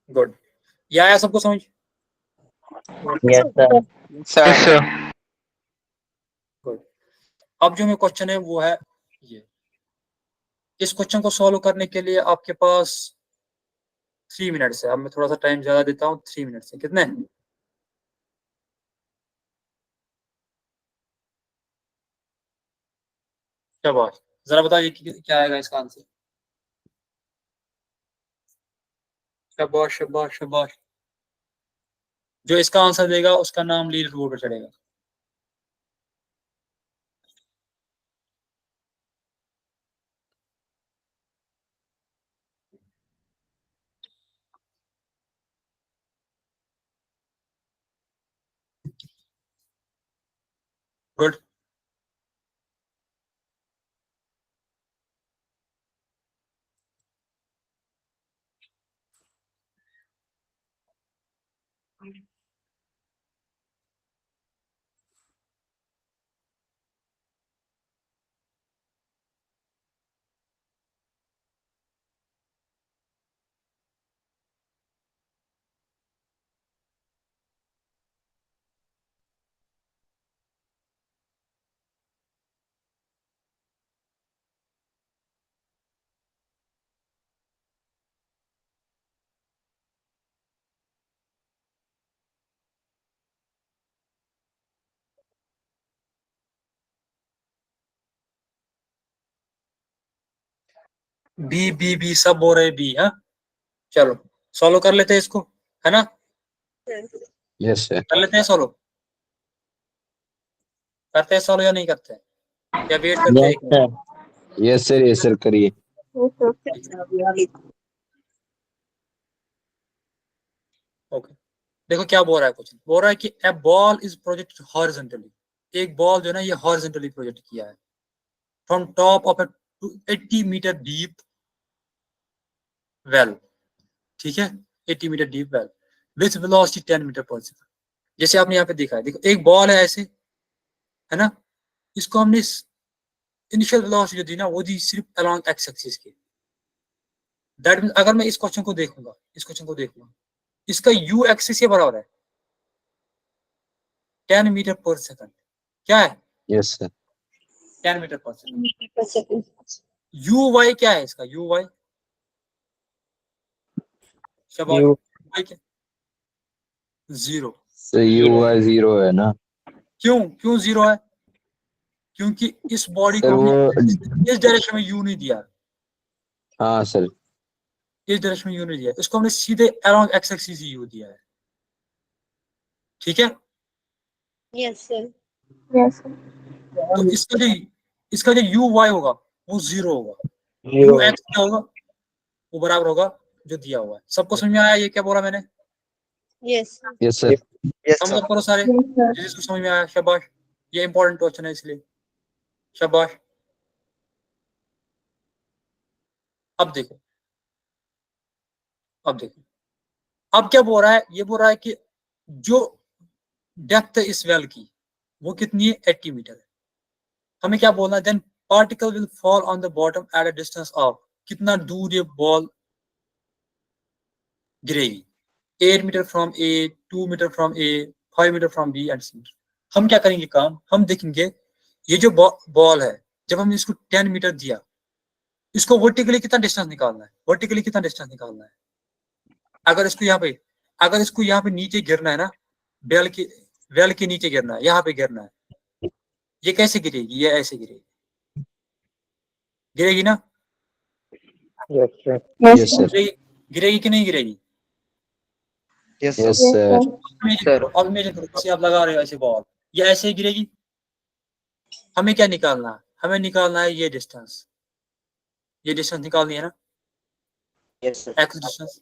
गुड। ये आया सबको समझ। Yes sir. Sir good. अब जो में क्वेश्चन है वो है ये, इस क्वेश्चन को सॉल्व करने के लिए आपके पास 3 मिनट है। अब मैं थोड़ा सा टाइम ज्यादा देता हूँ, 3 मिनट से कितने, शाबाश। जरा बताइए क्या आएगा इसका आंसर, शाबाश शाबाश शाबाश। जो इसका आंसर देगा उसका नाम लीडर बोर्ड पर चढ़ेगा। गुड। बी बी बी सब बोल रहे बी। हाँ चलो सॉल्व कर लेते हैं इसको, है ना? Yes sir. कर लेते हैं सॉल्व, करते हैं सॉल्व या नहीं करते हैं, या वेट करते हैं? यस सर करिए। ओके देखो क्या बोल रहा है, कुछ बोल रहा है कि a ball is project horizontally, एक बॉल जो है ना ये हॉरिजॉन्टली प्रोजेक्ट किया है from top of a 80 metre deep well, ठीक है, 80 metre deep well with velocity 10 metre per second. जैसे आपने यहाँ पे देखा है, देखो एक बॉल है ऐसे, है ना, इसको हमने इनिशियल वेलोसिटी जो दी ना वो दी सिर्फ अलोंग एक्स एक्सिस के। दैट मीन अगर मैं इस क्वेश्चन को देखूंगा, इसका यू एक्सिस के बराबर है 10 मीटर पर सेकंड। क्या है? Yes sir. 10 metre per second. You y क्या है इसका? यू वाई शाबाश, यू वाई क्या? 0। सर यू वाई 0 है ना? क्यों 0 है? क्योंकि इस बॉडी सर को वो हमने इस डायरेक्शन में यू नहीं दिया, हाँ सर। इस डायरेक्शन में यू नहीं दिया, इसको हमने सीधे along x axis he you दिया है, ठीक है? Yes, sir. तो इसका जो यू वाई होगा वो 0 होगा, जीरो यू एक्स क्या होगा? वो बराबर होगा जो दिया हुआ है। सबको समझ में आया ये क्या बोला मैंने? Yes. Yes sir. यस समझ सर। करो सारे, जिसको समझ में आया शाबाश, ये इंपॉर्टेंट क्वेश्चन है इसलिए शाबाश। अब देखो अब क्या बोल रहा है, ये बोल रहा है कि जो डेप्थ है इस वेल की वो कितनी है? 80 मीटर है। हमें क्या बोलना है? Then particle will fall on the bottom at a distance of, कितना दूर ये बॉल गिरेगी? 8 metre from a, 2 metre from a, 5 metre from b and c. हम क्या करेंगे काम, हम देखेंगे ये जो बॉल है जब हमने इसको 10 मीटर दिया, इसको वर्टिकली कितना डिस्टेंस निकालना है? अगर इसको यहाँ पे नीचे गिरना है ना, वेल के नीचे गिरना है, यहाँ पे गिरना है, ये कैसे गिरेगी? ये ऐसे गिरेगी ना? Yes sir. Yes sir. गिरेगी कि नहीं गिरेगी? Yes yes sir. सर। अब इमेजिन करो जैसे आप लगा रहे हो ऐसे बॉल, ये ऐसे ही गिरेगी। हमें क्या निकालना है? हमें निकालना है ये डिस्टेंस निकालनी है ना, यस सर। एक्स डिस्टेंस,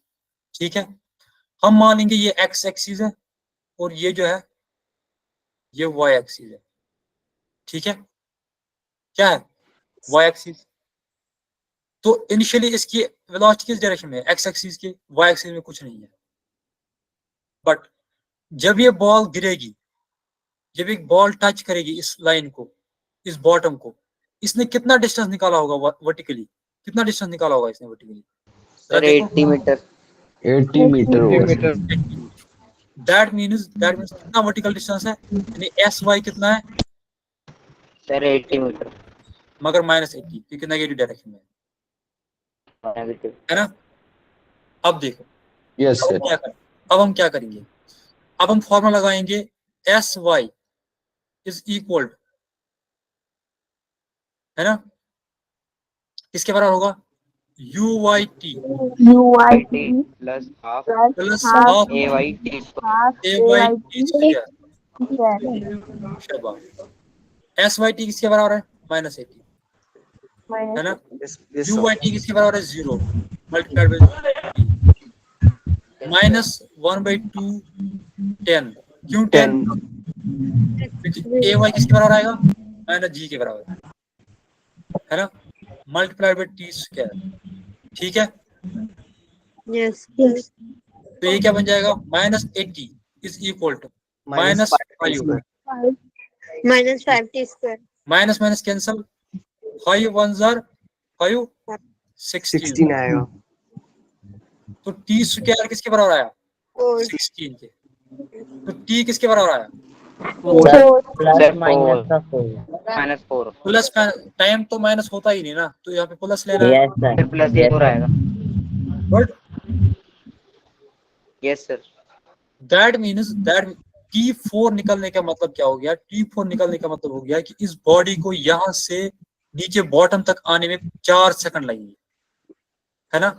ठीक है? हम मानेंगे ये एक्स एक्सिस है और ये जो है ये वाई एक्सिस है, ठीक है? क्या है? Y axis. तो इनिशियली इसकी वेलोसिटी किस डायरेक्शन में है? एक्स एक्सिस के, वाई एक्सिस में कुछ नहीं है। बट जब ये बॉल गिरेगी, जब एक बॉल टच करेगी इस लाइन को, इस बॉटम को, इसने कितना डिस्टेंस निकाला होगा वर्टिकली? कितना डिस्टेंस निकाला होगा इसने वर्टिकली? Sir 80 metre. 80 मीटर होगा। दैट मीन्स कितना वर्टिकल डिस्टेंस है? यानी एस वाई कितना है? Sir 80 metre. मगर -80, क्योंकि नेगेटिव डायरेक्शन में नेगेटिव है ना? अब देखो यस सर। अब हम क्या करेंगे? अब हम फॉर्मूला लगाएंगे एस वाई इज इक्वल, है ना, किसके बराबर होगा? U y t plus half plus half a y t square. A y t square. S y t किसके बराबर है? -80, है ना? Yes yes u sir. Y t किसके बराबर है? 0 मल्टीप्लाइड बाय -1/2 10। क्यों 10? ए वाई किसके बराबर आएगा? -g के बराबर, है ना, मल्टीप्लाइड बाय टी स्क्वायर, ठीक है? Yes. तो ये क्या बन जाएगा? -80 is equal to -5, -5t square. Minus minus cancel, 5 1 जार 5, 16, 16 आएगा। तो टी स्क्वायर किसके बराबर आया? 4. 16 के। तो टी किसके बराबर आया? प्लस -4 प्लस, टाइम तो माइनस होता ही नहीं ना, तो यहाँ पे प्लस लेना है। फिर प्लस 4 आएगा। But yes sir. That means T4 निकलने का मतलब क्या हो गया? T4 निकलने का मतलब हो गया कि इस बॉडी को यहाँ से नीचे बॉटम तक आने में 4 सेकंड लगेंगे। है ना।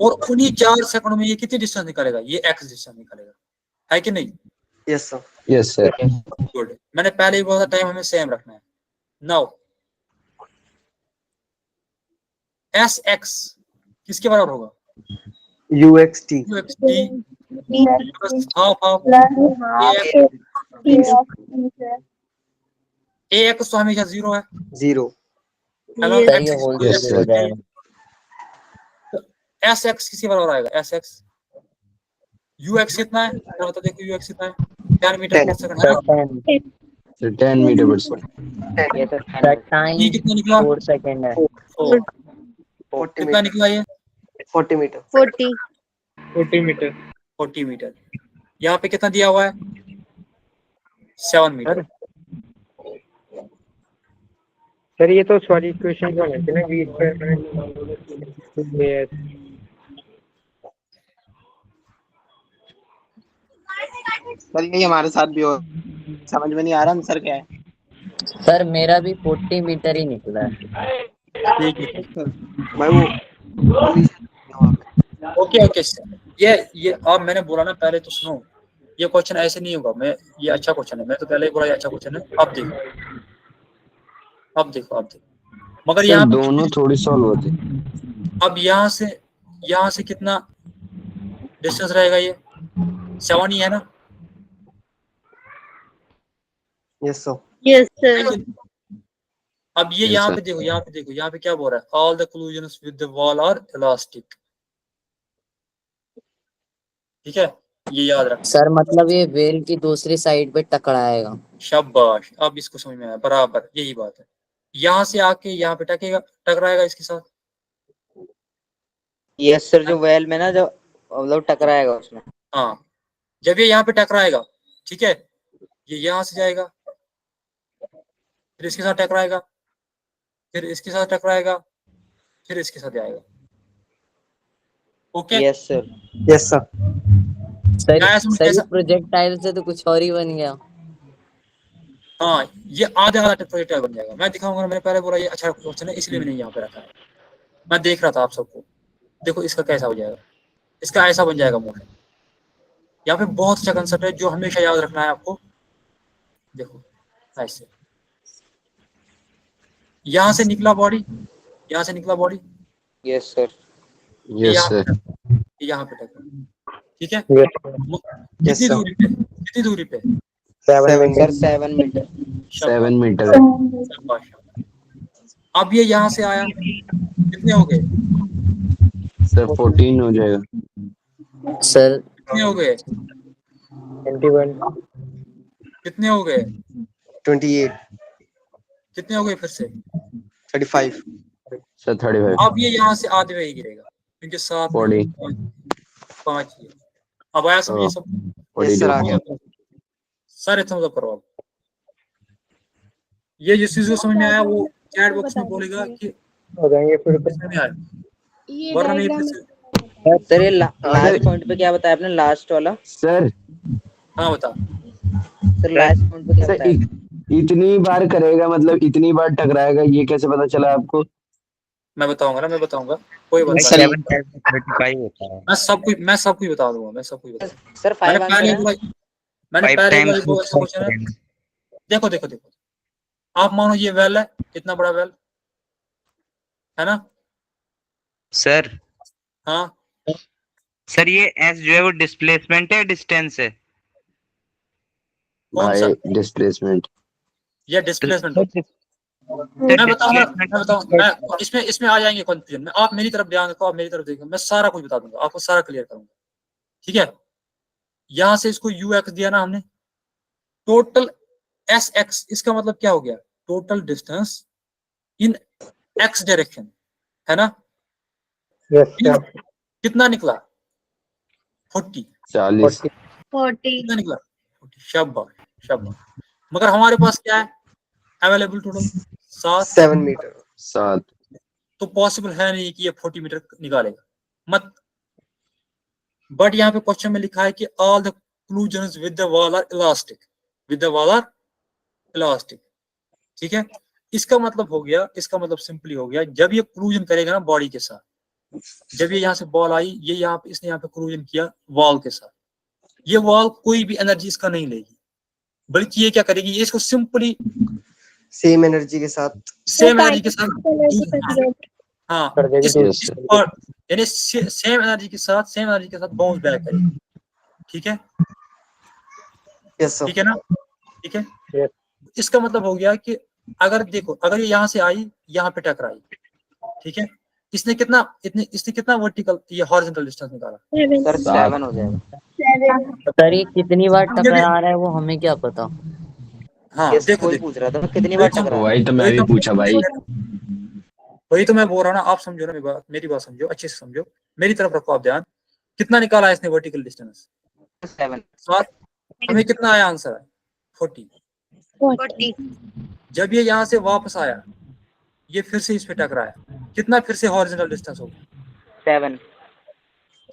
और उन्हीं 4 सेकंड में ये कितनी डिस्टेंस निकालेगा, ये एक्स डिस्टेंस निकालेगा, है कि नहीं। Yes sir. Yes sir. Good, मैंने पहले ही बोला था टाइम हमें सेम रखना है। नाउ एस एक्स किसके बराबर होगा, UXT you x t plus half half A x तो हमेशा 0 है, 0 है ना। Yes. सर ये होल Yes, स्क्वायर हो sir. जाएगा। एस एक्स किसके बराबर आएगा, एस एक्स यू एक्स कितना है, जरा बता देखो यू एक्स कितना है, 10 मीटर पर सेकंड है ना। Sir 10 metre per second. ये सर ये टाइम कितना निकला, 4 सेकंड है। 4 40 कितना मीटर निकला ये 40 मीटर 40. 40 मीटर। 40 मीटर। यहाँ पे कितना दिया हुआ है, 7 मीटर। सर ये तो सॉरी इक्वेशन बने थे ना v स्क्वायर सर ये हमारे साथ भी हो, समझ में नहीं आ रहा आंसर क्या है। सर मेरा भी 40 मीटर ही निकला है। ठीक है, भाई वो ओके ओके। ये अब मैंने बोला ना पहले तो सुनो, ये क्वेश्चन ऐसे नहीं होगा, मैं ये अच्छा क्वेश्चन है, मैं तो पहले ही बोला ये अच्छा क्वेश्चन है। अब देखो अब देखो अब देखो, मगर सर यहाँ पे दोनों थोड़ी सॉल्व होते। अब यहाँ से कितना डिस्टेंस रहेगा, ये 7 ही है ना। Yes sir. Yes, sir. अब ये Yes, यहाँ sir. पे देखो, यहाँ पे देखो, यहाँ पे क्या बोल रहा है, all the collisions with the wall are elastic, ठीक है, ये याद रख। सर मतलब ये वेल की दूसरी साइड पे टकराएगा। शाबाश, अब इसको समझ में आया, बराबर यही बात है। यहाँ से आके यहाँ पे टकराएगा इसके साथ। यस सर, जो वेल में ना जो मतलब टकराएगा उसमें। हाँ, जब ये यहाँ पे टकराएगा, ठीक है, ये यहाँ से जाएगा, फिर इसके साथ टकराएगा, फिर इसके साथ टकराएगा, फिर इसके साथ जाएगा। Okay, yes sir. Yes sir. Sir ये प्रोजेक्टाइल से तो कुछ और ही बन गया। हाँ, ये आधा प्रोजेक्टाइल बन जाएगा, मैं दिखाऊंगा। मैंने पहले बोला ये अच्छा क्वेश्चन है, इसलिए मैंने यहाँ पे रखा है। मैं देख रहा था आप सबको, देखो इसका कैसा हो जाएगा, इसका ऐसा बन जाएगा मोशन। यहाँ पे बहुत अच्छा कंसेप्ट है जो हमेशा याद रखना है आपको। देखो ऐसे, यहाँ से निकला बॉडी, यहाँ से निकला body, yes sir. Yes sir. यहाँ पे टकरा, ठीक है। Yes, कितनी sir. दूरी पे, कितनी दूरी पे, 7 मीटर। Sir 7 metre. 7 मीटर है। शाबाश। अब ये यहाँ से आया, कितने हो गए सर 14 हो जाएगा। सर कितने हो गए 21 कितने हो गए 28 कितने हो गए फिर से। 35 सर 35। अब ये यहाँ से आधे में ही गिरेगा, क्योंकि 7 40 5 ही है। अब आया समझिए सब। 42 आ गया। सारे समझ करो। अब ये जिस चीज को समझ में आया वो चैट बॉक्स में बोलेगा कि हो जाएंगे फिर समझ में आया, वरना मैं फिर से। सर ये लास्ट पॉइंट पे क्या बताया आपने, लास्ट वाला। सर। हाँ बता। सर लास्ट पॉइंट पे क्या सर बताया। इतनी बार करेगा, मतलब इतनी बार टकराएगा, ये कैसे पता चला आपको? मैं बताऊंगा ना, मैं बताऊंगा, कोई बात सर, नहीं। 7 होता है। मैं सब कुछ बता दूंगा, मैं सब कुछ बता दूंगा। सर मैंने 5 पहले आंसर है। बोला, मैंने 5 पहले बोला times बहुत अच्छा क्वेश्चन है। देखो देखो देखो, आप मानो ये वेल है, इतना बड़ा वेल है ना। सर हाँ, सर ये एस जो है वो डिस्प्लेसमेंट है, डिस्टेंस है। कौन सा, भाई डिस्प्लेसमेंट। ये डिस्प्लेसमेंट होता है। सर मैं बताऊंगा, डिस्प्लेसमेंट मैं इसमें आ जाएंगे कंफ्यूजन में। आप मेरी तरफ ध्यान रखो, आप मेरी तरफ देखो, मैं सारा कुछ बता दूंगा आपको, सारा क्लियर करूंगा, ठीक है। यहां से इसको यू एक्स दिया ना हमने, टोटल एस एक्स, इसका मतलब क्या हो गया, total distance in x direction, है ना। Yes sir. कितना निकला 40, 40। 40. कितना निकला 40, शाबाश शाबाश। मगर हमारे पास क्या है अवेलेबल टोटल 7, 7 मीटर 7। तो पॉसिबल है नहीं कि ये 40 मीटर निकालेगा मत। बट यहाँ पे क्वेश्चन में लिखा है कि all the collisions with the wall are elastic, with the wall are elastic, ठीक है। इसका मतलब हो गया, इसका मतलब सिंपली हो गया, जब ये क्लूजन करेगा ना बॉडी के साथ, जब ये यहाँ से बॉल आई, ये यहाँ पे इसने यहाँ पे क्लूजन किया वॉल के साथ, ये वॉल कोई भी एनर्जी इसका नहीं लेगी, बल्कि ये क्या करेगी, ये इसको सिंपली सेम एनर्जी के साथ सेम एनर्जी के साथ हाँ कर देगी और यानी सेम एनर्जी के साथ बाउंस बैक करेगी। ठीक है, यस सर ठीक है ना, ठीक है। Yes. इसका मतलब हो गया कि अगर देखो, अगर ये यहाँ से आई, यहाँ पे टकराई, ठीक है, इसने कितना वर्टिकल ये हॉरिजॉन्टल डिस्टेंस निकाला, सर 7 हो जाएगा। सर ये कितनी बार टकरा रहा है वो हमें क्या पता। हाँ ये देखो कोई देखो पूछ रहा था कितनी बार टकरा। वही तो मैं भी पूछा भाई। वही तो मैं बोल रहा हूँ ना, आप समझो ना मेरी बात समझो, अच्छे से समझो, मेरी तरफ रखो आप ध्यान। कितना निकाला है इसने वर्टिकल डिस्टेंस? 7। 7। हमें कितना आया आंसर है? 40। 40 जब ये यहाँ से वापस आया, ये फिर से इस पे टकराया, कितना फिर से हॉरिजॉन्टल डिस्टेंस हो गया? 7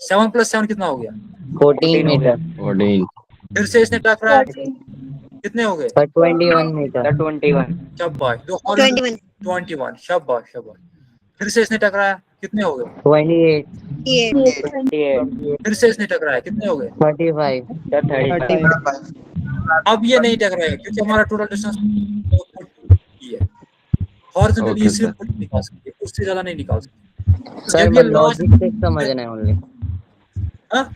7 + 7 कितना हो गया? 14 मीटर। 14। फिर से इसने टकराया, कितने हो गए? 21 मीटर। 21 शाबाश। 21 21। शाबाश शाबाश। फिर से इसने टकराया, कितने हो गए? 28। 28 फिर से इसने टकराया, कितने हो गए? 35। 35 अब ये नहीं टकराएगा क्योंकि हमारा टोटल डिस्टेंस ये है। हॉरिजॉन्टल Okay, ये sir. सिर्फ 40 निकाल सकते हैं, उससे ज्यादा नहीं निकाल सकते। सर जब ये लॉजिक से समझना है ओनली। हाँ?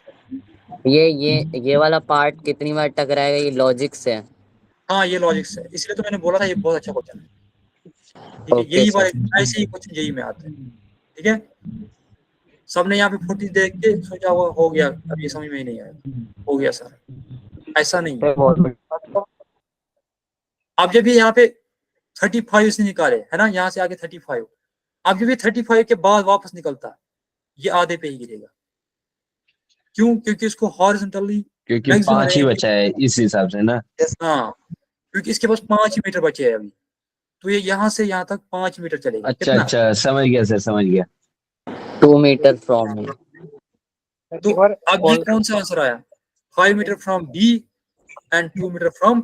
ये वाला पार्ट कितनी बार टकराएगा ये लॉजिक से है। हाँ ये लॉजिक से, इसलिए तो मैंने बोला था ये बहुत अच्छा क्वेश्चन है। ठीक है, Okay, यही sir. बात, ऐसे ही क्वेश्चन यही में आते हैं। ठीक है, सबने यहाँ पे 40 देख के सोचा हुआ हो गया, अब ये समझ में ही नहीं आया, हो गया सर, ऐसा नहीं है। अब जब ये यहाँ पे 35 से निकाले है ना, यहाँ से आगे 35, अब जब ये 35 के बाद वापस निकलता है, ये आधे पे ही गिरेगा। क्यों? क्योंकि इसको हॉरिजॉन्टली क्योंकि maximum 5 ही range- बचा है इस हिसाब से ना। हाँ, क्योंकि इसके पास 5 मीटर बचे हैं अभी, तो ये यहाँ से यहाँ तक 5 मीटर चलेगा। अच्छा कितना? अच्छा, समझ गया सर, समझ गया। 2 मीटर फ्रॉम मी। तो अब ये कौन सा आंसर आया? 5 metre from b and 2 metre from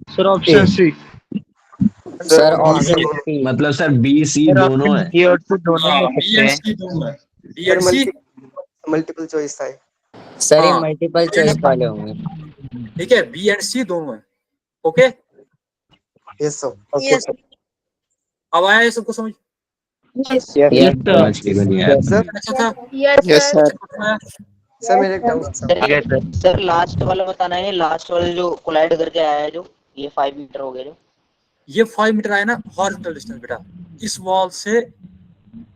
sir option c. Sir option c. मतलब सर बी सी दोनों है। ये और तो दोनों हो बी सकते एंड हैं। सी दोनों है। B and C, multiple choice था सर ये हाँ। मल्टीपल चॉइस वाले होंगे। ठीक है, बी एंड सी दोनों है। ओके, यस सर yes अब आया ये सबको समझ? Yes, समझ के नहीं आया। सर अच्छा था। Yes sir. सर मेरे एक डाउट था सर लास्ट वाला बताना है, लास्ट वाले जो कोलाइड करके आया है, जो ये 5 मीटर हो गया जो। ये 5 मीटर आया ना हॉरिजॉन्टल डिस्टेंस बेटा, इस वॉल से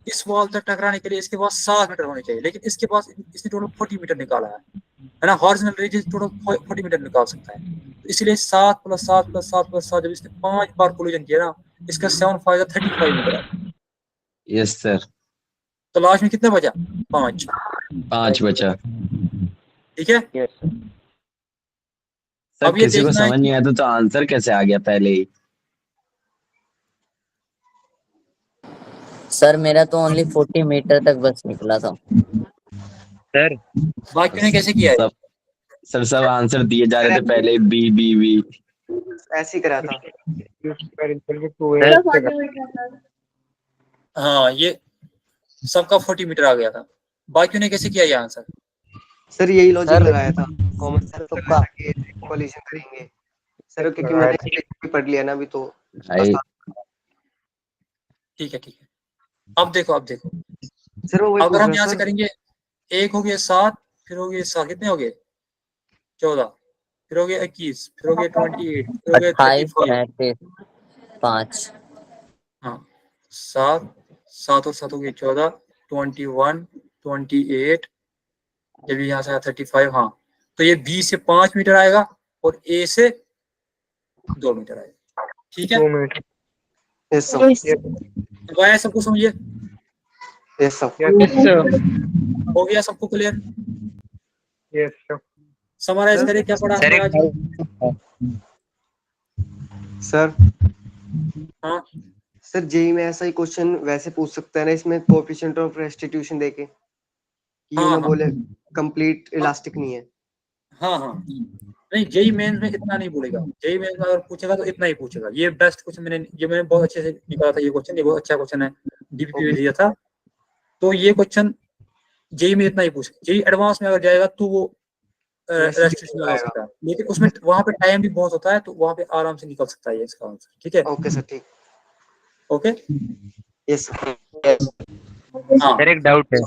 इस वॉल तक टकराने के लिए इसके पास 7 मीटर होने चाहिए, लेकिन इसके पास इसने टोटल 40 मीटर निकाला है ना, हॉरिजॉन्टल रेंज टोटल 40 मीटर निकाल सकता है। तो इसलिए 7 + 7 + 7 + 7 जब इसने 5 बार कोलिजन किया ना, इसका 7 × 5 = 35 मीटर है। यस सर, तो लास्ट में कितना बचा? 5। 5 बचा। ठीक है, सर अब ये किसी को देखना है समझ नहीं आया तो आंसर कैसे आ गया पहले ही? सर मेरा तो ओनली 40 मीटर तक बस निकला था। सर बाकी ने कैसे किया है? सब आंसर दिए जा रहे थे पहले, बी बी बी। ऐसे ही करा था हाँ, ये सबका 40 मीटर आ गया था। बाकी ने कैसे किया ये आंसर? सर यही लॉजिक सर, लगाया था कॉमन सर तो कॉलिजन करेंगे सर, क्योंकि मैंने भी पढ़ लिया ना अभी तो। भाई ठीक है, ठीक है। अब देखो सर वो अगर हम यहाँ से करेंगे, 1 हो गए 7, फिर हो गए 7, कितने हो गए? 14, फिर हो गए 21, फिर हो गए 28, फिर हो गए 28, 35। 35, 5। हाँ, 7 और 7 हो गए 14, 21, 28, जब यहाँ से आया 35। हाँ, तो ये बी से 5 मीटर आएगा और ए से 2 मीटर आएगा। ठीक है, 2 मीटर। यस सर तो आया सबको समझिए? यस सर हो गया सबको क्लियर? Yes sir. समराइज करें क्या पढ़ा सर, हमने आज? सर हाँ, सर जेई में ऐसा ही क्वेश्चन वैसे पूछ सकता है ना, इसमें कोएफिशिएंट ऑफ रेस्टिट्यूशन देके कि हाँ, ना हाँ। बोले कंप्लीट इलास्टिक नहीं है। हाँ हाँ, नहीं, जेई मेंस में इतना नहीं बोलेगा, जेई मेंस में अगर पूछेगा तो इतना ही पूछेगा। ये बेस्ट क्वेश्चन मैंने बहुत अच्छे से निकाला था ये क्वेश्चन, ये बहुत अच्छा क्वेश्चन है, डीपीपी में दिया था। तो ये क्वेश्चन जेई में इतना ही पूछेगा, जेई एडवांस में अगर जाएगा तो वो रेस्ट्रिक्शन लगा सकता है, लेकिन उसमें वहां पे टाइम भी बहुत होता है, तो वहां पे आराम से निकल सकता है इसका आंसर। ठीक है, ओके सर, ठीक। ओके, यस हाँ सर एक डाउट है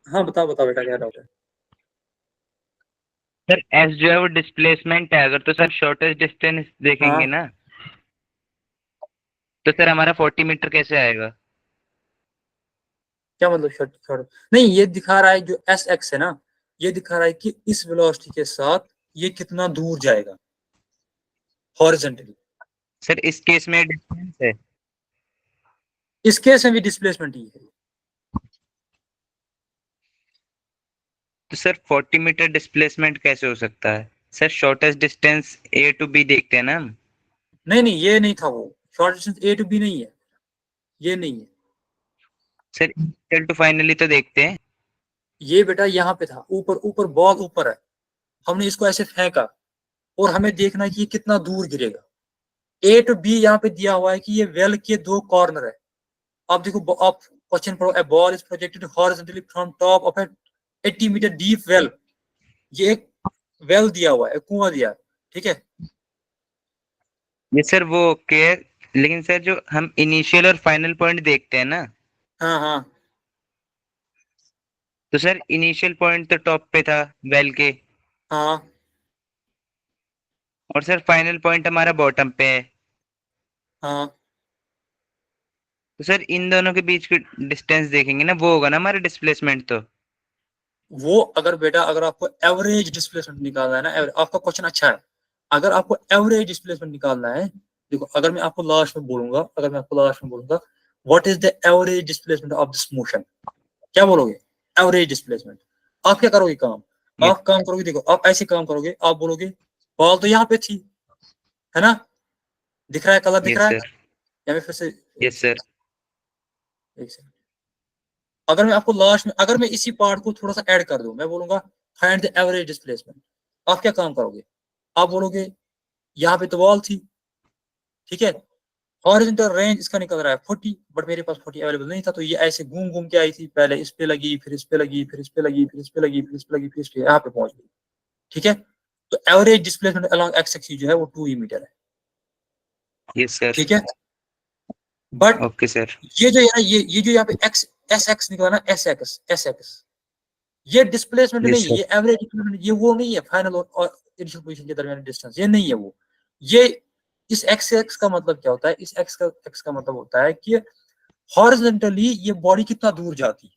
हाँ, बताओ बताओ बेटा, क्या डाउट है? सर, एस जो है वो डिस्प्लेसमेंट है, अगर तो सर शॉर्टेस्ट डिस्टेंस देखेंगे हाँ। ना, तो सर हमारा 40 मीटर कैसे आएगा? क्या मतलब शॉर्ट? नहीं, ये दिखा रहा है जो एस एक्स है ना, ये दिखा रहा है कि इस वेलोसिटी के साथ ये कितना दूर जाएगा हॉरिजॉन्टली। सर इस केस में डिस्टेंस है, इस केस में भी डिस्प्लेसमेंट ही है। तो सर 40 मीटर डिस्प्लेसमेंट कैसे हो सकता है? Sir shortest distance A to B देखते हैं ना हम। नहीं नहीं, ये नहीं था वो, short distance A to B नहीं है, ये नहीं है। सर इनिशियल टू फाइनली तो देखते हैं। ये बेटा यहाँ पे था, ऊपर ऊपर बॉल ऊपर है, हमने इसको ऐसे फेंका और हमें देखना है कि ये कितना दूर गिरेगा। ए टू बी यहाँ पे दिया हुआ है कि ये वेल के 2 कॉर्नर है। अब देखो, आप क्वेश्चन पढ़ो, a ball is projected horizontally from top of a 80 metre deep well. ये एक वेल दिया हुआ है, कुआं दिया है, ठीक है। ये सर वो ओके है, लेकिन सर जो हम इनिशियल और फाइनल पॉइंट देखते हैं ना, हाँ हाँ, तो सर इनिशियल पॉइंट तो टॉप पे था वेल के, हाँ और सर फाइनल पॉइंट हमारा बॉटम पे है। हाँ, तो सर इन दोनों के बीच की डिस्टेंस देखेंगे ना, वो होगा ना हमारा डिस्प्लेसमेंट। तो वो अगर बेटा, अगर आपको एवरेज डिस्प्लेसमेंट निकालना है ना, आपका क्वेश्चन अच्छा है, अगर आपको एवरेज डिस्प्लेसमेंट निकालना है, देखो अगर मैं आपको लास्ट में बोलूंगा, what is the average displacement of this motion, क्या बोलोगे? Average displacement. आप क्या करोगे काम? आप काम करोगे, देखो आप ऐसे काम करोगे, आप बोलोगे बॉल तो यहाँ पे थी, है ना, दिख रहा है, कलर दिख रहा है, या मैं फिर से यस सर, एक सेकंड, अगर मैं आपको लास्ट में, अगर मैं इसी पार्ट को थोड़ा सा ऐड कर दूं, मैं बोलूंगा फाइंड द एवरेज डिस्प्लेसमेंट, आप क्या काम करोगे? आप बोलोगे यहाँ पे तो बॉल थी, ठीक है, हॉरिजॉन्टल रेंज इसका निकल रहा है 40, बट मेरे पास 40 अवेलेबल नहीं था, तो ये ऐसे घूम घूम के आई थी, पहले इस पे लगी, फिर इस पे लगी, फिर इस पे लगी, फिर इस पे लगी, फिर इस पे लगी, फिर इस पे, यहाँ पे पहुंच गई, ठीक है। तो average displacement along x axis जो है वो 2 मीटर है, यस सर, ठीक है। बट ओके सर, ये जो है ना, ये जो यहाँ पे एक्स एस एक्स निकला ना, एस एक्स, ये डिस्प्लेसमेंट Yes, नहीं है, ये एवरेज डिस्प्लेसमेंट, ये वो नहीं है फाइनल और इनिशियल पोजीशन के दरमियान डिस्टेंस, ये नहीं है वो। ये इस एक्स एक्स का मतलब क्या होता है? इस एक्स का मतलब होता है कि हॉरिजॉन्टली ये बॉडी कितना दूर जाती है।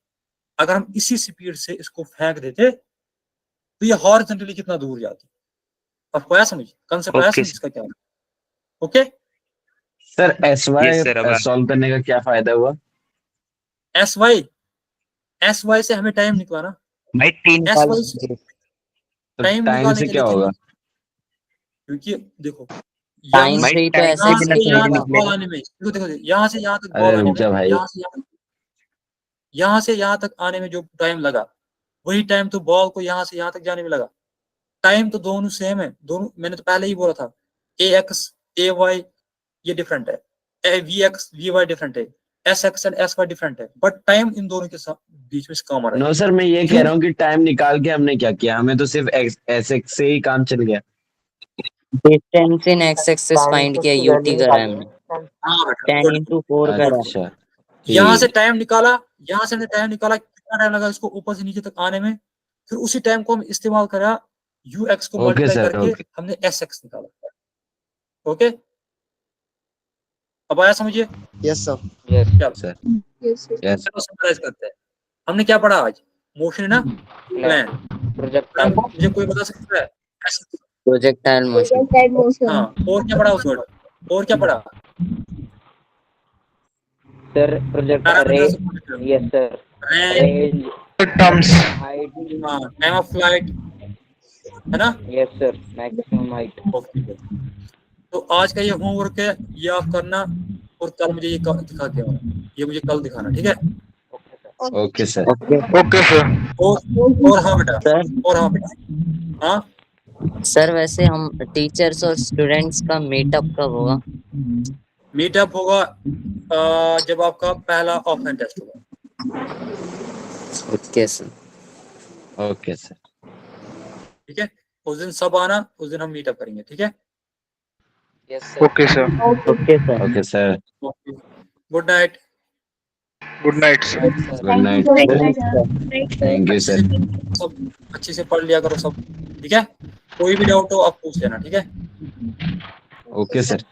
अगर हम इसी स्पीड से इसको फेंक देते तो ये हॉरिजॉन्टली कितना दूर जाती। आपको आया समझ? कंसेप्ट आया समझ इसका क्या है? Okay sir S Yes, sir, अब वाई सॉल्व करने का क्या फायदा हुआ? एस वाई से हमें टाइम निकला ना, भाई 3 एस साल वाई से तो टाइम टाइम निकालने से के क्या लिए होगा? क्योंकि देखो टाइम यहाँ से ही तो टाइम ऐसे से भी बिना यहाँ टाइम से निकलेगा। बॉल आने में, देखो यहाँ से यहाँ तक अरे बॉल आने रुक जा में, भाई। यहाँ से यहाँ तक आने में जो टाइम लगा, वही टाइम तो बॉल को यहाँ से यहाँ तक जाने में लगा। टाइम तो दोनों सेम है, दोनों, मैंने तो पहले ही बोला था, ए एक्स ए वाई ये डिफरेंट है, a v x v y different है, s x and s y different है, बट टाइम इन दोनों के बीच में कॉमन है। नो सर, मैं ये क्यों? कह रहा हूँ कि टाइम निकाल के हमने क्या किया, हमें तो सिर्फ एस एक्स से ही काम चल गया। Distance in x axis find किया, यूटी करा हमने, हाँ बेटा, 10 into 4 करा। अच्छा यहाँ से टाइम निकाला, यहाँ से हमने टाइम निकाला, कितना टाइम लगा इसको ऊपर से नीचे तक आने में, फिर उसी टाइम को हम इस्तेमाल करा यू एक्स को ओके मल्टीप्लाई सर, करके ओके। हमने एस एक्स निकाला। ओके, अब आया समझिए? Yes sir. चलो सर यस चलो समराइज करते हैं। हमने क्या पढ़ा आज? मोशन है ना, प्लान। प्रोजेक्टाइल मुझे कोई बता सकता है? Projectile motion. हाँ, और क्या पढ़ा उसमें? और क्या पढ़ा? सर प्रोजेक्ट रे, yes sir, range, terms, height, हाँ, टाइम ऑफ फ्लाइट, है ना? Yes sir, maximum height. Okay, तो आज का ये होमवर्क है, ये आप करना, और कल मुझे ये दिखा के आना, ये मुझे कल दिखाना, ठीक है? Okay sir. ओके सर, और हाँ बेटा, सर और हाँ बेटा, हाँ सर वैसे हम टीचर्स और स्टूडेंट्स का मीटअप कब होगा? मीटअप होगा जब आपका पहला ऑफलाइन टेस्ट होगा। Okay sir. Okay sir. ठीक है, उस दिन सब आना, उस दिन हम मीटअप करेंगे। ठीक है, okay sir. Okay sir. Okay sir. Good night. Good night sir. Good night. Thank you sir. सब अच्छे से पढ़ लिया करो सब। ठीक है, कोई भी डाउट हो आप पूछ लेना। ठीक है। Okay sir.